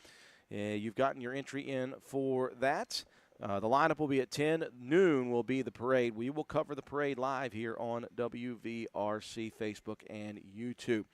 you've gotten your entry in for that. The lineup will be at 10. Noon will be the parade. We will cover the parade live here on WVRC Facebook and YouTube.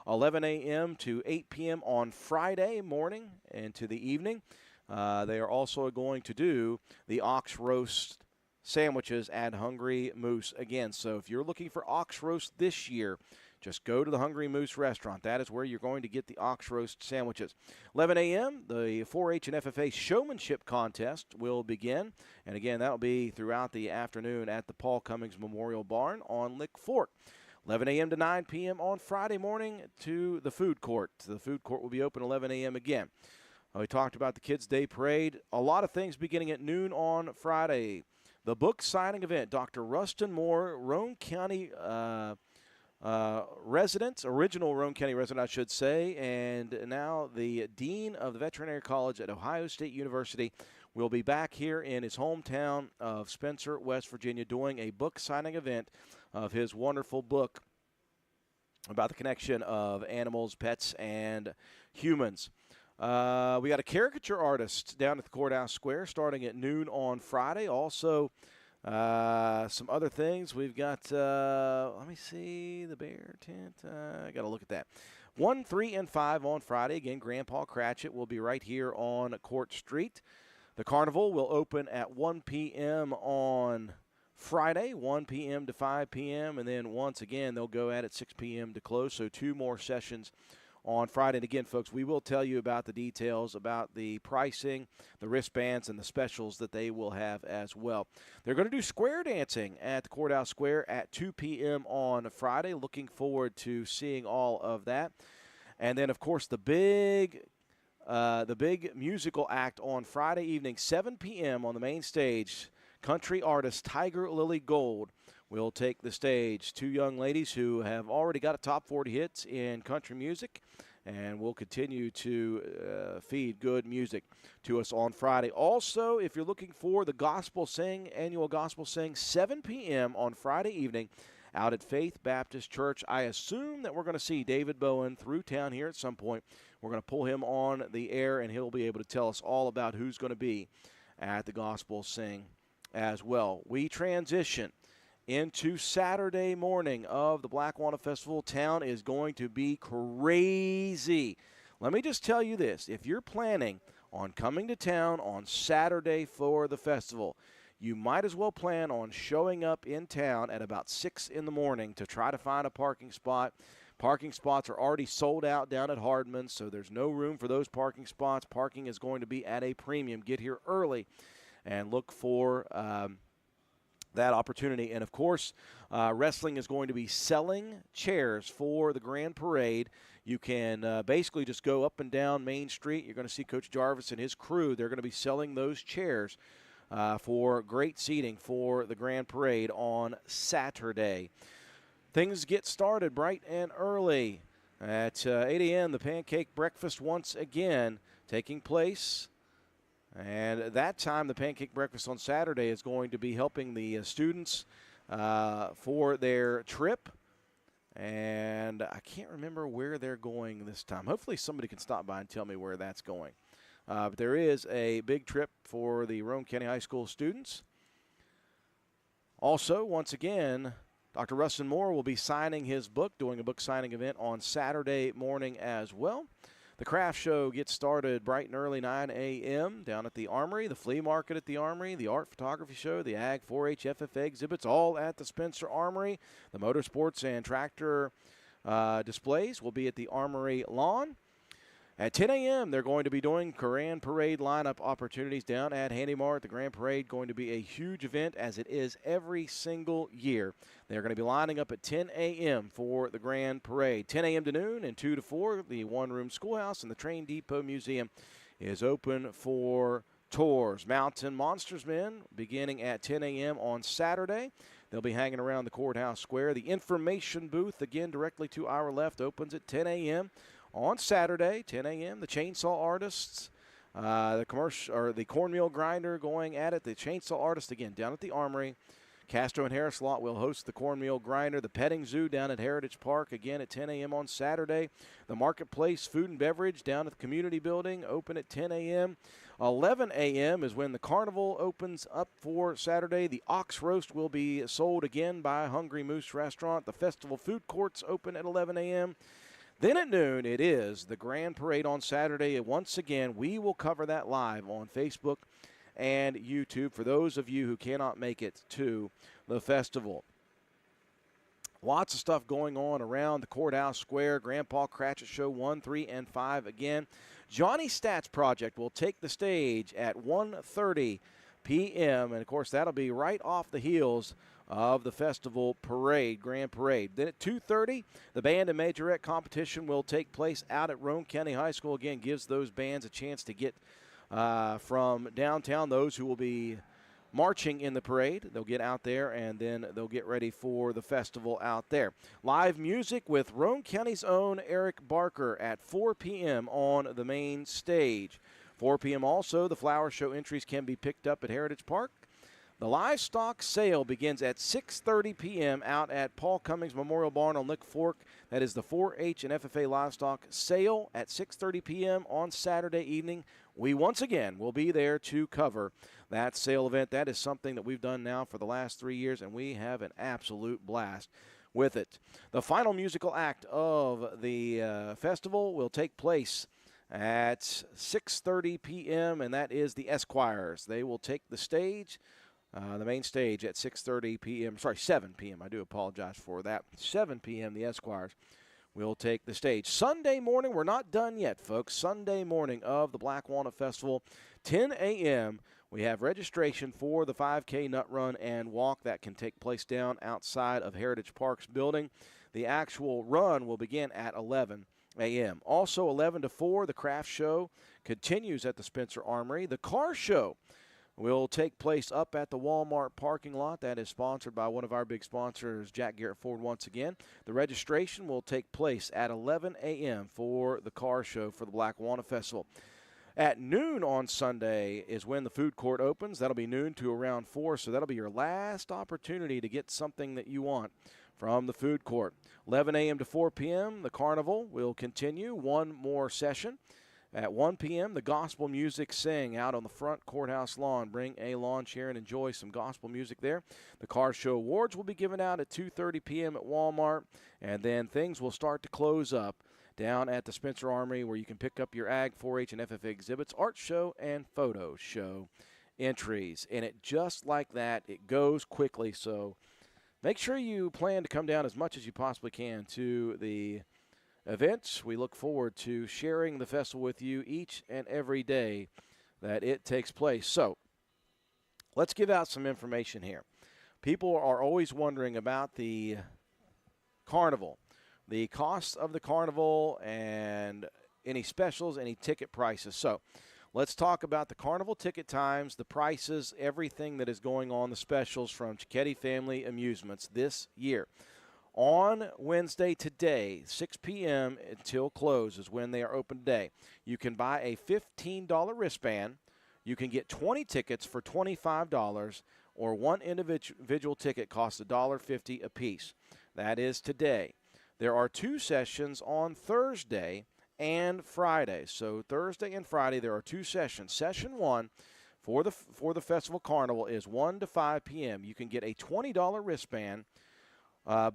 11 a.m. to 8 p.m. on Friday morning and to the evening. They are also going to do the ox roast sandwiches at Hungry Moose again. So if you're looking for ox roast this year, just go to the Hungry Moose restaurant. That is where you're going to get the ox roast sandwiches. 11 a.m., the 4-H and FFA showmanship contest will begin. And again, that will be throughout the afternoon at the Paul Cummings Memorial Barn on Lick Fork. 11 a.m. to 9 p.m. on Friday morning to the food court. The food court will be open 11 a.m. again. We talked about the Kids' Day Parade. A lot of things beginning at noon on Friday. The book signing event, Dr. Rustin Moore, Roane County resident, original Roane County resident, I should say, and now the Dean of the Veterinary College at Ohio State University will be back here in his hometown of Spencer, West Virginia, doing a book signing event of his wonderful book about the connection of animals, pets, and humans. We got a caricature artist down at the Courthouse Square starting at noon on Friday. Also, some other things. We've got, let me see, the bear tent. I got to look at that. 1, 3, and 5 on Friday. Again, Grandpa Cratchit will be right here on Court Street. The carnival will open at 1 p.m. on Friday, 1 p.m. to 5 p.m., and then once again, they'll go at 6 p.m. to close, so 2 more sessions on Friday. And again, folks, we will tell you about the details about the pricing, the wristbands, and the specials that they will have as well. They're going to do square dancing at the Courthouse Square at 2 p.m. on Friday. Looking forward to seeing all of that. And then, of course, the big musical act on Friday evening, 7 p.m. on the main stage. Country artist Tiger Lily Gold will take the stage. 2 young ladies who have already got a top 40 hits in country music and will continue to feed good music to us on Friday. Also, if you're looking for the Gospel Sing, annual Gospel Sing, 7 p.m. on Friday evening out at Faith Baptist Church. I assume that we're going to see David Bowen through town here at some point. We're going to pull him on the air, and he'll be able to tell us all about who's going to be at the Gospel Sing as well. We transition into Saturday morning of the Black Walnut Festival. Town is going to be crazy. Let me just tell you this. If you're planning on coming to town on Saturday for the festival, you might as well plan on showing up in town at about 6 in the morning to try to find a parking spot. Parking spots are already sold out down at Hardman's, so there's no room for those parking spots. Parking is going to be at a premium. Get here early and look for that opportunity. And, of course, wrestling is going to be selling chairs for the Grand Parade. You can basically just go up and down Main Street. You're going to see Coach Jarvis and his crew. They're going to be selling those chairs for great seating for the Grand Parade on Saturday. Things get started bright and early. At 8 a.m., the pancake breakfast once again taking place. And at that time, the pancake breakfast on Saturday is going to be helping the students for their trip. And I can't remember where they're going this time. Hopefully somebody can stop by and tell me where that's going. But there is a big trip for the Roane County High School students. Also, once again, Dr. Rustin Moore will be signing his book, doing a book signing event on Saturday morning as well. The craft show gets started bright and early, 9 a.m. down at the Armory, the flea market at the Armory, the art photography show, the Ag 4-H FFA exhibits, all at the Spencer Armory. The motorsports and tractor displays will be at the Armory lawn. At 10 a.m., they're going to be doing Grand Parade lineup opportunities down at Handy Mart. The Grand Parade going to be a huge event, as it is every single year. They're going to be lining up at 10 a.m. for the Grand Parade. 10 a.m. to noon and 2 to 4, the one-room schoolhouse and the Train Depot Museum is open for tours. Mountain Monsters Men beginning at 10 a.m. on Saturday. They'll be hanging around the courthouse square. The information booth, again, directly to our left, opens at 10 a.m. on Saturday, 10 a.m., the Chainsaw Artists, the cornmeal grinder going at it. The Chainsaw Artist, again, down at the Armory. Castro and Harris Lot will host the cornmeal grinder. The petting zoo down at Heritage Park, again, at 10 a.m. on Saturday. The Marketplace Food and Beverage down at the Community Building, open at 10 a.m. 11 a.m. is when the carnival opens up for Saturday. The ox roast will be sold again by Hungry Moose Restaurant. The festival food courts open at 11 a.m. Then at noon, it is the Grand Parade on Saturday. And once again, we will cover that live on Facebook and YouTube for those of you who cannot make it to the festival. Lots of stuff going on around the courthouse square. Grandpa Cratchit Show 1, 3, and 5 again. Johnny Stats Project will take the stage at 1:30 p.m. And, of course, that'll be right off the heels of the festival parade, Grand Parade. Then at 2:30, the band and majorette competition will take place out at Roane County High School. Again, gives those bands a chance to get from downtown, those who will be marching in the parade. They'll get out there, and then they'll get ready for the festival out there. Live music with Roane County's own Eric Barker at 4 p.m. on the main stage. 4 p.m. also, the flower show entries can be picked up at Heritage Park. The livestock sale begins at 6:30 p.m. out at Paul Cummings Memorial Barn on Lick Fork. That is the 4-H and FFA livestock sale at 6:30 p.m. on Saturday evening. We once again will be there to cover that sale event. That is something that we've done now for the last 3 years, and we have an absolute blast with it. The final musical act of the festival will take place at 6:30 p.m., and that is the Esquires. They will take the stage. The main stage at 6:30 p.m. Sorry, 7 p.m. I do apologize for that. 7 p.m. the Esquires will take the stage. Sunday morning, we're not done yet, folks. Sunday morning of the Black Walnut Festival, 10 a.m. We have registration for the 5K Nut Run and Walk that can take place down outside of Heritage Park's building. The actual run will begin at 11 a.m. Also, 11 to 4, the craft show continues at the Spencer Armory. The car show will take place up at the Walmart parking lot. That is sponsored by one of our big sponsors, Jack Garrett Ford, once again. The registration will take place at 11 a.m. for the car show for the Black Walnut Festival. At noon on Sunday is when the food court opens. That'll be noon to around 4, so that'll be your last opportunity to get something that you want from the food court. 11 a.m. to 4 p.m., the carnival will continue. One more session. At 1 p.m., the gospel music sing out on the front courthouse lawn. Bring a lawn chair and enjoy some gospel music there. The car show awards will be given out at 2:30 p.m. at Walmart, and then things will start to close up down at the Spencer Armory, where you can pick up your Ag, 4-H, and FFA exhibits, art show, and photo show entries. And it just like that, it goes quickly. So make sure you plan to come down as much as you possibly can to the events. We look forward to sharing the festival with you each and every day that it takes place. So let's give out some information here. People are always wondering about the carnival, the cost of the carnival, and any specials, any ticket prices. So let's talk about the carnival ticket times, the prices, everything that is going on, the specials from Cicchetti Family Amusements this year. On Wednesday today, 6 p.m. until close is when they are open today. You can buy a $15 wristband. You can get 20 tickets for $25, or one individual ticket costs $1.50 a piece. That is today. There are 2 sessions on Thursday and Friday. So Thursday and Friday there are 2 sessions. Session 1 for the Festival Carnival is 1 to 5 p.m. You can get a $20 wristband,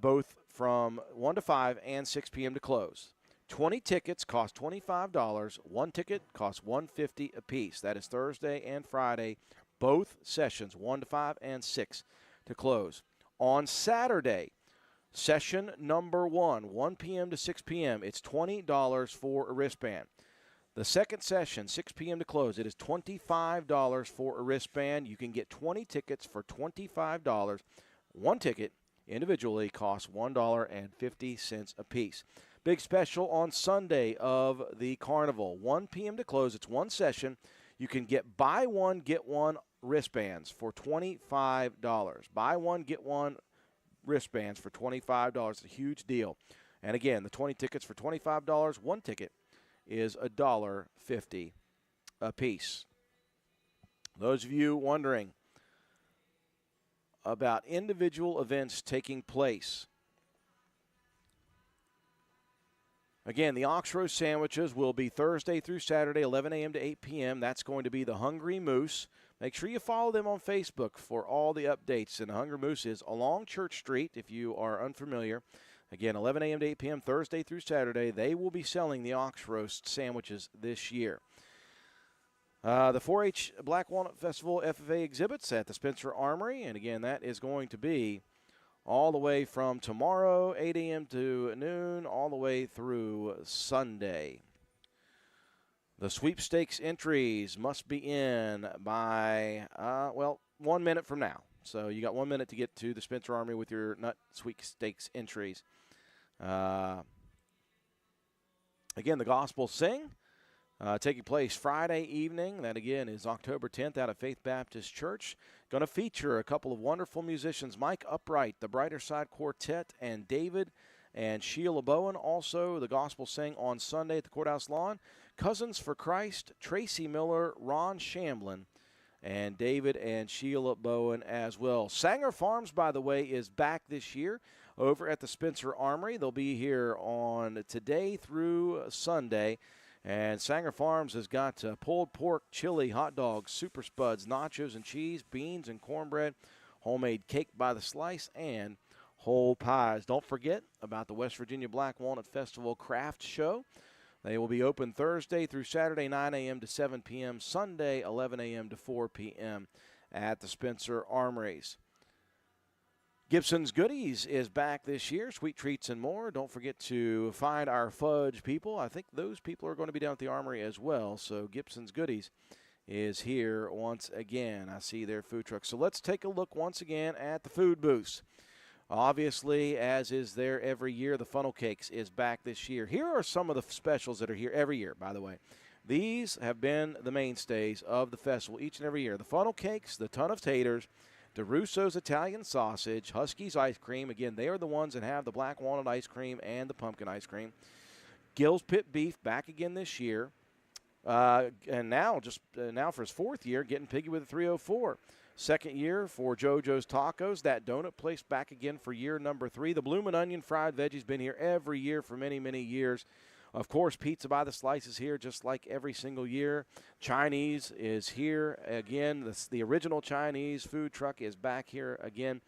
both from 1 to 5 and 6 p.m. to close. 20 tickets cost $25. One ticket costs $1.50 a piece. That is Thursday and Friday, both sessions, 1 to 5 and 6 to close. On Saturday, session number 1 p.m. to 6 p.m., it's $20 for a wristband. The second session, 6 p.m. to close, it is $25 for a wristband. You can get 20 tickets for $25. One ticket individually costs $1.50 a piece. Big special on Sunday of the carnival, 1 p.m. to close. It's one session. You can get buy one, get one wristbands for $25. Buy one, get one wristbands for $25. It's a huge deal. And again, the 20 tickets for $25. One ticket is $1.50 a piece. Those of you wondering about individual events taking place, again, the ox roast sandwiches will be Thursday through Saturday, 11 a.m. to 8 p.m. That's going to be the Hungry Moose. Make sure you follow them on Facebook for all the updates. And the Hungry Moose is along Church Street, if you are unfamiliar. Again, 11 a.m. to 8 p.m. Thursday through Saturday. They will be selling the ox roast sandwiches this year. The 4-H Black Walnut Festival FFA exhibits at the Spencer Armory. And again, that is going to be all the way from tomorrow, 8 a.m. to noon, all the way through Sunday. The sweepstakes entries must be in by, 1 minute from now. So you got 1 minute to get to the Spencer Armory with your nut sweepstakes entries. Again, the Gospel Sing, taking place Friday evening. That, again, is October 10th out of Faith Baptist Church. Going to feature a couple of wonderful musicians, Mike Upright, the Brighter Side Quartet, and David and Sheila Bowen. Also, the Gospel Sing on Sunday at the Courthouse Lawn. Cousins for Christ, Tracy Miller, Ron Shamblin, and David and Sheila Bowen as well. Sanger Farms, by the way, is back this year over at the Spencer Armory. They'll be here on today through Sunday. And Sanger Farms has got pulled pork, chili, hot dogs, super spuds, nachos and cheese, beans and cornbread, homemade cake by the slice, and whole pies. Don't forget about the West Virginia Black Walnut Festival Craft Show. They will be open Thursday through Saturday, 9 a.m. to 7 p.m., Sunday, 11 a.m. to 4 p.m. at the Spencer Armories. Gibson's Goodies is back this year, sweet treats and more. Don't forget to find our fudge people. I think those people are going to be down at the Armory as well. So Gibson's Goodies is here once again. I see their food truck. So let's take a look once again at the food booths. Obviously, as is there every year, the funnel cakes is back this year. Here are some of the specials that are here every year, by the way. These have been the mainstays of the festival each and every year. The funnel cakes, the ton of taters, DeRusso's Italian sausage, Husky's ice cream. Again, they are the ones that have the black walnut ice cream and the pumpkin ice cream. Gill's Pit beef back again this year. And now, now for his fourth year, getting piggy with a 304. Second year for JoJo's Tacos, that donut place back again for year number 3. The Bloomin' Onion Fried Veggie's been here every year for many, many years. Of course, Pizza by the Slice is here just like every single year. Chinese is here again. The original Chinese food truck is back here again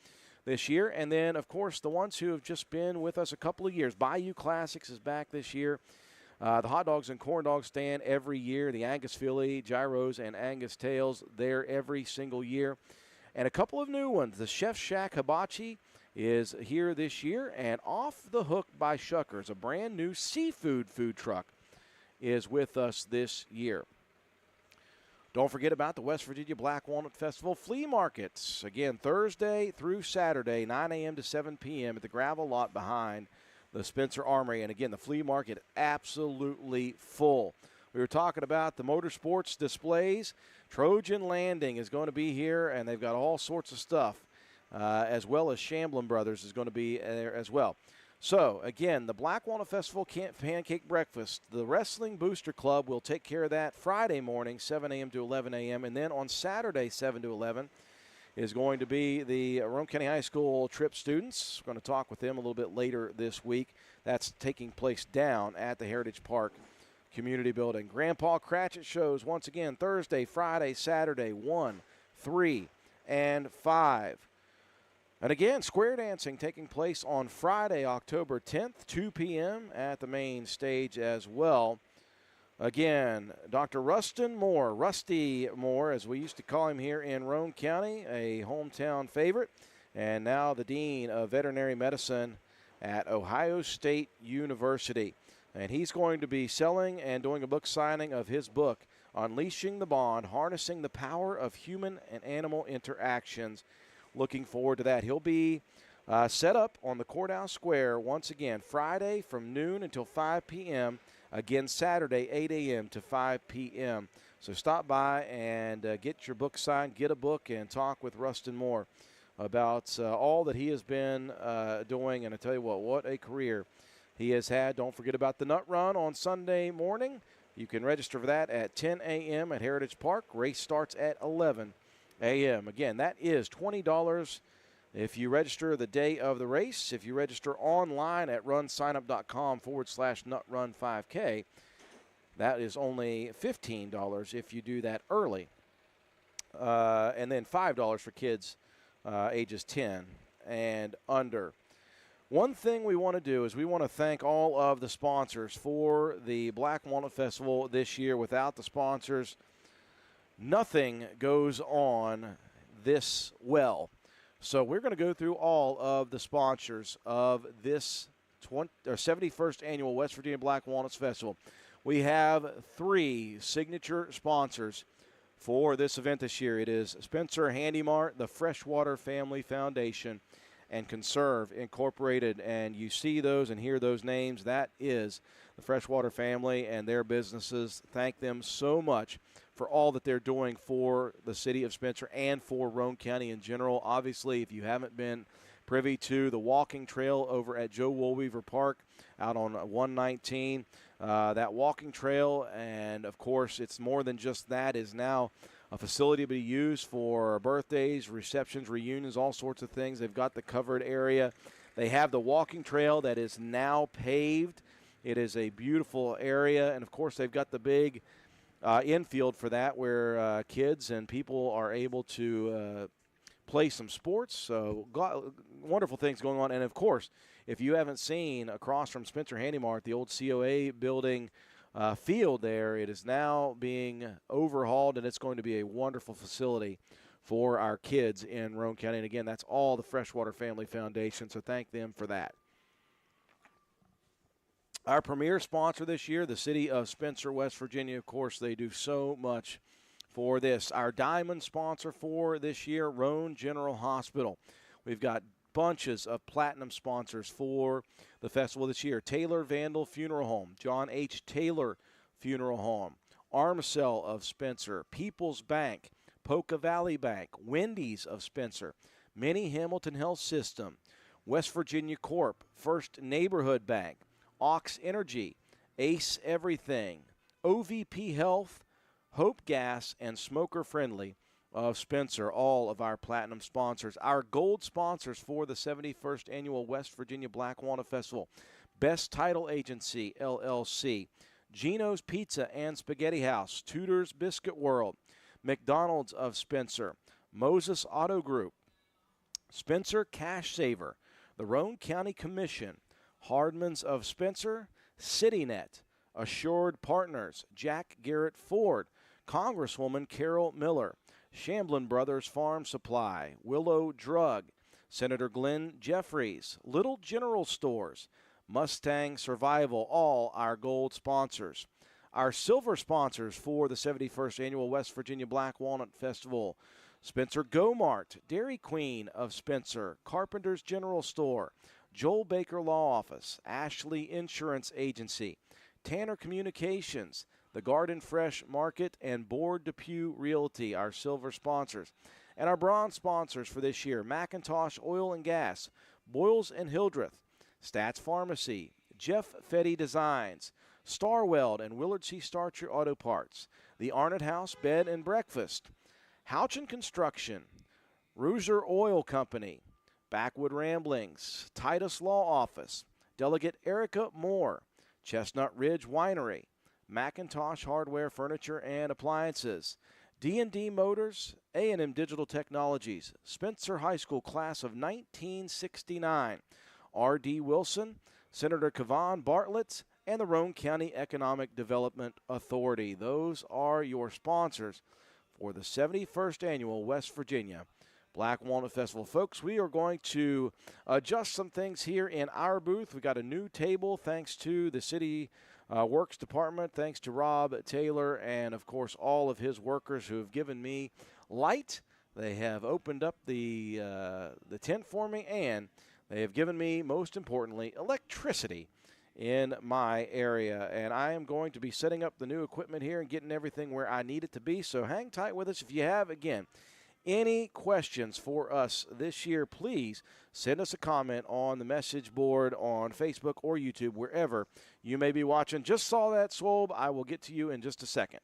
this year. And then, of course, the ones who have just been with us a couple of years. Bayou Classics is back this year. The hot dogs and corn dog stand every year. The Angus Philly, Gyros, and Angus Tails there every single year. And a couple of new ones. The Chef Shack Hibachi is here this year. And Off the Hook by Shuckers, a brand new seafood food truck, is with us this year. Don't forget about the West Virginia Black Walnut Festival flea markets. Again, Thursday through Saturday, 9 a.m. to 7 p.m. at the gravel lot behind the Spencer Armory. And again, the flea market absolutely full. We were talking about the motorsports displays. Trojan Landing is going to be here, and they've got all sorts of stuff, as well as Shamblin Brothers is going to be there as well. So, again, the Black Walnut Festival Pancake Breakfast. The Wrestling Booster Club will take care of that Friday morning, 7 a.m. to 11 a.m. And then on Saturday, 7 to 11, is going to be the Rome County High School trip students. We're going to talk with them a little bit later this week. That's taking place down at the Heritage Park Community Building. Grandpa Cratchit shows once again Thursday, Friday, Saturday, 1, 3, and 5. And again, square dancing taking place on Friday, October 10th, 2 p.m. at the main stage as well. Again, Dr. Rusty Moore, as we used to call him here in Roane County, a hometown favorite, and now the Dean of Veterinary Medicine at Ohio State University. And he's going to be selling and doing a book signing of his book, Unleashing the Bond, Harnessing the Power of Human and Animal Interactions. Looking forward to that. He'll be set up on the Courthouse Square once again Friday from noon until 5 p.m., again, Saturday, 8 a.m. to 5 p.m. So stop by and get your book signed, get a book, and talk with Rustin Moore about all that he has been doing. And I tell you what a career he has had. Don't forget about the Nut Run on Sunday morning. You can register for that at 10 a.m. at Heritage Park. Race starts at 11 a.m. Again, that is $20 if you register the day of the race. If you register online at runsignup.com/nutrun5K, that is only $15 if you do that early. And then $5 for kids ages 10 and under. One thing we want to do is we want to thank all of the sponsors for the Black Walnut Festival this year. Without the sponsors, nothing goes on this well. So we're going to go through all of the sponsors of this 71st Annual West Virginia Black Walnuts Festival. We have 3 signature sponsors for this event this year. It is Spencer Handy Mart, the Freshwater Family Foundation, and Conserve Incorporated. And you see those and hear those names. That is the Freshwater family and their businesses. Thank them so much for all that they're doing for the city of Spencer and for Roane County in general. Obviously, if you haven't been privy to the walking trail over at Joe Woolweaver Park out on 119, that walking trail, and of course it's more than just that, is now a facility to be used for birthdays, receptions, reunions, all sorts of things. They've got the covered area. They have the walking trail that is now paved. It is a beautiful area, and of course they've got the big infield for that where kids and people are able to play some sports. So wonderful things going on. And, of course, if you haven't seen across from Spencer Handy Mart, the old COA building field there, it is now being overhauled, and it's going to be a wonderful facility for our kids in Roane County. And, again, that's all the Freshwater Family Foundation, so thank them for that. Our premier sponsor this year, the city of Spencer, West Virginia. Of course, they do so much for this. Our diamond sponsor for this year, Roane General Hospital. We've got bunches of platinum sponsors for the festival this year. Taylor Vandal Funeral Home, John H. Taylor Funeral Home, Armcell of Spencer, People's Bank, Poca Valley Bank, Wendy's of Spencer, Minnie Hamilton Health System, West Virginia Corp, First Neighborhood Bank, Ox Energy, Ace Everything, OVP Health, Hope Gas, and Smoker Friendly of Spencer, all of our platinum sponsors. Our gold sponsors for the 71st Annual West Virginia Black Walnut Festival: Best Title Agency, LLC, Gino's Pizza and Spaghetti House, Tudor's Biscuit World, McDonald's of Spencer, Moses Auto Group, Spencer Cash Saver, the Roane County Commission, Hardman's of Spencer, CityNet, Assured Partners, Jack Garrett Ford, Congresswoman Carol Miller, Shamblin Brothers Farm Supply, Willow Drug, Senator Glenn Jeffries, Little General Stores, Mustang Survival, all our gold sponsors. Our silver sponsors for the 71st Annual West Virginia Black Walnut Festival: Spencer Go-Mart, Dairy Queen of Spencer, Carpenter's General Store, Joel Baker Law Office, Ashley Insurance Agency, Tanner Communications, the Garden Fresh Market, and Board Depew Realty, our silver sponsors. And our bronze sponsors for this year: McIntosh Oil and Gas, Boyles and Hildreth, Stats Pharmacy, Jeff Fetty Designs, Starweld and Willard C. Starcher Auto Parts, the Arnott House Bed and Breakfast, Houchin Construction, Ruger Oil Company, Backwood Ramblings, Titus Law Office, Delegate Erica Moore, Chestnut Ridge Winery, McIntosh Hardware, Furniture, and Appliances, D&D Motors, A&M Digital Technologies, Spencer High School Class of 1969, R.D. Wilson, Senator Kevon Bartlett, and the Roane County Economic Development Authority. Those are your sponsors for the 71st Annual West Virginia Black Walnut Festival. Folks, we are going to adjust some things here in our booth. We got a new table thanks to the City Works Department, thanks to Rob Taylor, and, of course, all of his workers who have given me light. They have opened up the tent for me, and they have given me, most importantly, electricity in my area. And I am going to be setting up the new equipment here and getting everything where I need it to be. So hang tight with us. If you have, again, any questions for us this year, please send us a comment on the message board on Facebook or YouTube, wherever you may be watching. Just saw that, Swobe. I will get to you in just a second.